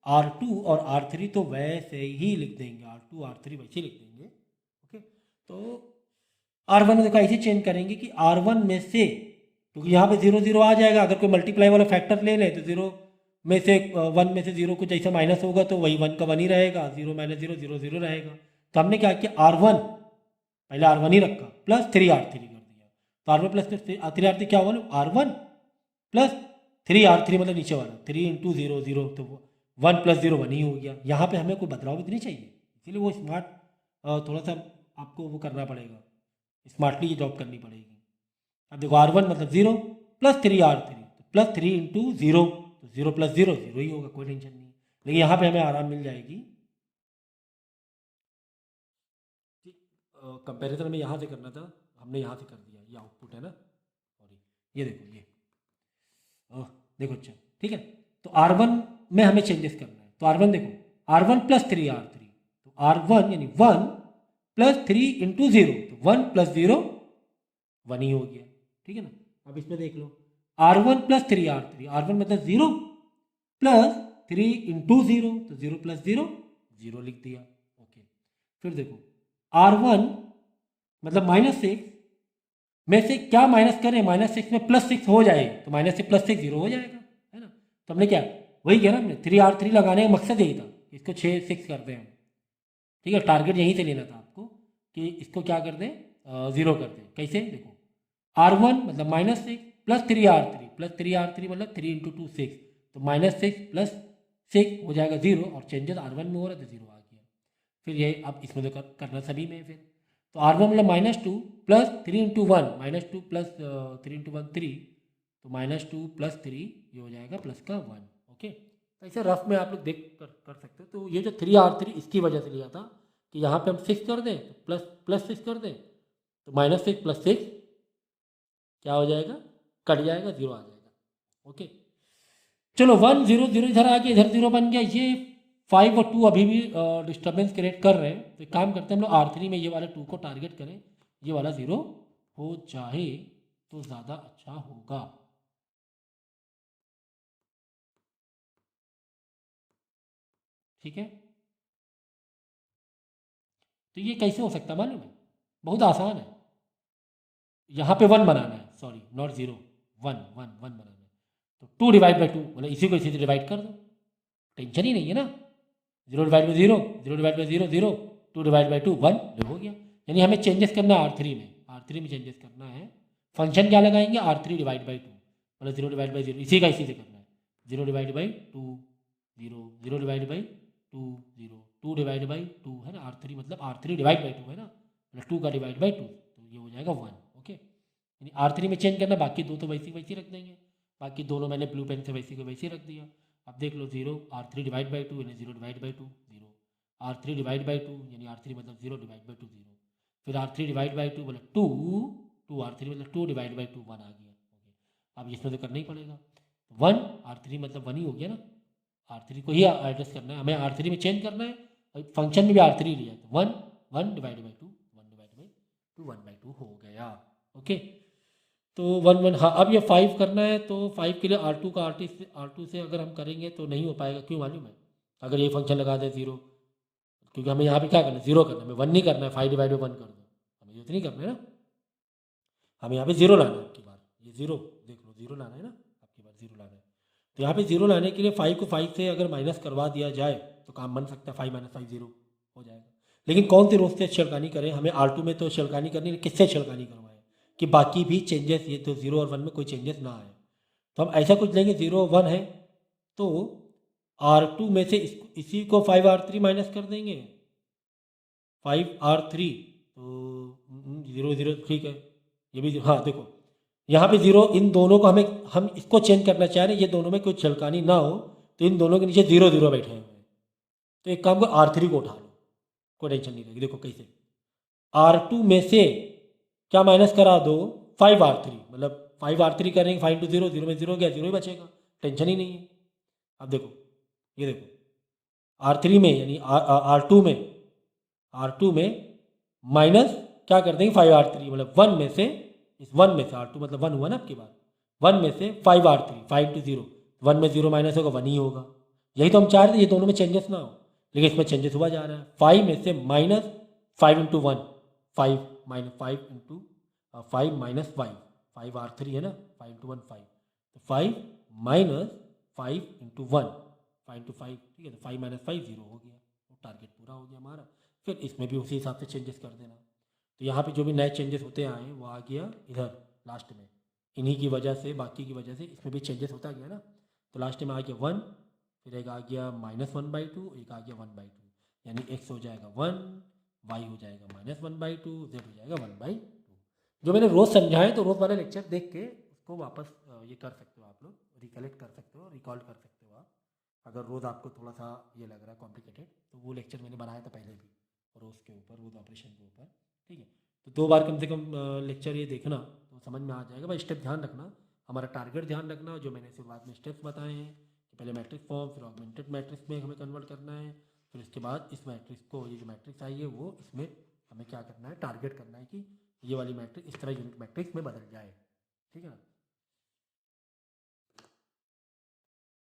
R2 और R3 तो वैसे ही लिख देंगे, R2 R3 वैसे ही लिख देंगे, ओके। तो R1 में देखो ऐसे चेंज करेंगे कि R1 में से, क्योंकि यहाँ पे 0 0 आ जाएगा, अगर कोई मल्टीप्लाई वाला फैक्टर ले ले तो 0 में से 1 में से 0 को जैसा माइनस होगा तो वही 1 का 1 ही रहेगा, 0 - 0 0 0 रहेगा। तो हमने क्या किया, R1 पहले R1 ही रखा, प्लस 3R3 कर दिया। तो R1 प्लस 3R3 क्या हुआ, R1 प्लस 3R3 मतलब नीचे वाला 3 × 0 0, तो 1 + 0 1 ही हो गया। यहाँ पे हमें कोई बदलाव भी नहीं चाहिए, इसीलिए वो स्मार्ट थोड़ा सा आपको वो करना पड़ेगा, स्मार्टली ये जॉब करनी पड़ेगी। अब देखो R1 मतलब 0 प्लस 3R3, तो प्लस 3 × 0, तो 0 + 0 0 ही होगा, कोई टेंशन नहीं। लेकिन यहाँ पे हमें आराम मिल जाएगी। कंपैरिजन में यहाँ से करना था, हमने यहाँ से कर दिया, ये आउटपुट है ना, सॉरी, ये देखो ये देखो, अच्छा ठीक है। तो R1 में हमें चेंजेस करना है, तो R1 देखो, R1 प्लस 3R3, तो R1 यानी 1 प्लस 3 इंटू 0, तो 1 प्लस 0 1 ही हो गया, ठीक है ना। अब इसमें देख लो R1 प्लस 3R3, R1 मतलब 0 प्लस 3 इंटू 0, तो 0 प्लस 0 0 लिख दिया। ओके, फिर देखो R1 मतलब -6 में से क्या माइनस करें, -6 में +6 हो जाए तो माइनस से +6 0 हो जाएगा, है ना। तो हमने क्या वही किया ना, हमने 3R3 लगाने का मकसद यही था, इसको 6 करते हैं हम, ठीक है। टारगेट यहीं से लेना था आपको कि इसको क्या कर दें, 0 कर दें। कैसे, देखो R1 मतलब -6 प्लस 3R3 मतलब 3 इंटू 2 6, तो -6 प्लस 6 हो जाएगा 0, और चेंजेस R1 में हो रहा था 0 आ गया। फिर ये अब इसमें तो करना सभी में फिर, तो R1 मतलब -2 प्लस 3 इंटू 1, -2 प्लस 3 इंटू 1 3, तो -2 प्लस 3 ये हो जाएगा प्लस का 1। ओके, तो ऐसे रफ में आप लोग देख कर सकते हो। तो ये जो 3R3 इसकी वजह से लिया था कि यहाँ पे हम 6 कर दें तो प्लस 6 कर दें, तो -6 प्लस 6 क्या हो जाएगा, कट जाएगा, 0 आ जाएगा। ओके, चलो 1 0 0 इधर आ गया, इधर 0 बन गया। ये 5 और 2 अभी भी डिस्टर्बेंस क्रिएट कर रहे हैं, तो एक काम करते हैं हम लोग R3 में ये वाला 2 को टारगेट करें, ये वाला 0 हो जाए तो ज़्यादा अच्छा होगा। ठीक है, तो ये कैसे हो सकता है मालूम है, बहुत आसान है। यहाँ पे 1 बनाना है, सॉरी नॉट 0, 1 1 1 बनाना है, तो 2 डिवाइड बाई 2 मतलब इसी को इसी से डिवाइड कर दो, टेंशन ही नहीं है ना। 0 divide by 0, 0 divide by 0 0, 2 divide by 2 1, हो गया। यानी हमें चेंजेस करना है R3 में चेंजेस करना है। फंक्शन क्या लगाएंगे, R3 डिवाइड बाई 2 मतलब 0 डिवाइड बाई 0, इसी का इसी से करना है। 0 divide by 2 0, 0 divide by 2 0, 2 divide by 2 है ना, R3 मतलब R3 डिवाइड बाई 2 है ना, मतलब 2 का डिवाइड बाई 2, तो ये हो जाएगा 1। ओके, यानी R3 में चेंज करना, बाकी दो तो वैसी वैसी रख देंगे, बाकी दोनों मैंने ब्लू पेन से वैसी को वैसी रख दिया। अब देख लो 0 R3 डिवाइड बाई 2 यानी 0 divide by 2 0, R3 divide by 2 यानी R3 मतलब 0 डिवाइड बाई 2 0, फिर R3 डिवाइड बाई 2 मतलब 2 2 R3 मतलब 2 डिवाइड बाई 2 1 आ गया। ओके, अब इसमें तो करना ही पड़ेगा, 1 R3 मतलब 1 ही हो गया ना, R3 को ही एड्रेस करना है हमें, R3 में चेंज करना है, फंक्शन में भी R3 लिया है, तो 1 1 divide by 2 1 divide by 2 1 by 2 हो गया। ओके, तो 1 1, हाँ अब ये 5 करना है, तो 5 के लिए R2 से अगर हम करेंगे तो नहीं हो पाएगा, क्यों मालूम है, अगर ये फंक्शन लगा दे 0, क्योंकि हमें यहाँ पे क्या करना है, 0 करना है, हमें 1 नहीं करना है, 5 डिवाइड बाई 1 कर दो, हमें ये तो नहीं करना है ना, हमें यहाँ पे 0 लाना है आपकी बार, ये 0 देख लो 0 लाना है ना, आपकी बार 0 लाना है, तो यहाँ पे 0 लाने के लिए 5 को 5 से अगर माइनस करवा दिया जाए तो काम बन सकता है, 5 - 5 0 हो जाएगा। लेकिन कौन सी रोज से छिड़कानी करें, हमें R2 में तो छिड़कानी करनी है, किससे छिड़कानी करवाएं कि बाकी भी चेंजेस, ये तो 0 और 1 में कोई चेंजेस ना आए, तो हम ऐसा कुछ लेंगे 0 1 है, तो R2 में से इसी को 5R3 माइनस कर देंगे, 5R3, तो 0 0 ठीक है, ये भी हाँ देखो यहाँ पे 0, इन दोनों को हम इसको चेंज करना चाह रहे हैं, ये दोनों में कोई छिड़कानी ना हो, तो इन दोनों के नीचे 0 0 बैठे हुए हैं, तो एक काम को R3 को उठा लो, कोई टेंशन नहीं रहेगी। देखो कैसे, R2 में से क्या माइनस करा दो, 5R3 मतलब 5R3 करेंगे, 5 इंटू 0 0 में 0 गया, 0 ही बचेगा, टेंशन ही नहीं है। अब देखो ये देखो R3 में यानी R2 में माइनस क्या कर देंगे, 5R3 मतलब 1 में से, इस 1 में से R2 मतलब 1 हुआ ना आपकी बात, 1 में से 5R3, 5 इंटू 0, 1 में 0 माइनस होगा 1 ही होगा, यही तो हम चाह रहे थे, ये दोनों में चेंजेस ना हो, लेकिन इसमें चेंजेस हुआ जा रहा है। 5 में से minus 5 into 1, 5 minus 5 into 5 minus 5, 5R3 है ना, 5 इंटू 1 5, तो 5 माइनस 5 इंटू 1, 5 इंटू 5 ठीक है, तो 5 माइनस 5 0 हो गया, तो टारगेट पूरा हो गया हमारा। फिर इसमें भी उसी हिसाब से चेंजेस कर देना, तो यहाँ पे जो भी नए चेंजेस होते आए वो आ गया इधर लास्ट में, इन्हीं की वजह से, बाकी की वजह से इसमें भी चेंजेस होता गया ना, तो लास्ट में आ गया 1, फिर एक आ गया -1/2, एक आ गया 1/2, यानी x हो जाएगा 1, y हो जाएगा -1/2, z हो जाएगा 1/2। जो मैंने रोज़ समझाए, तो रोज़ वाले लेक्चर देख के उसको वापस ये कर सकते हो आप लोग, रिकलेक्ट कर सकते हो, रिकॉल कर सकते हो आप, अगर रोज़ आपको थोड़ा सा ये लग रहा है कॉम्प्लिकेटेड, तो वो लेक्चर मैंने बनाया था पहले भी रोज़ के ऊपर, रोज़ ऑपरेशन के ऊपर, ठीक है। तो 2 बार कम से कम लेक्चर ये देखना तो समझ में आ जाएगा। भाई स्टेप ध्यान रखना, हमारा टारगेट ध्यान रखना, जो मैंने शुरुआत में स्टेप्स बताए हैं कि पहले मैट्रिक्स फॉर्म, फिर ऑगमेंटेड मैट्रिक्स में हमें कन्वर्ट करना है, फिर उसके बाद इस मैट्रिक्स को, ये जो मैट्रिक्स आई है वो इसमें हमें क्या करना है, टारगेट करना है कि ये वाली मैट्रिक्स इस तरह यूनिट मैट्रिक्स में बदल जाए। ठीक है ना।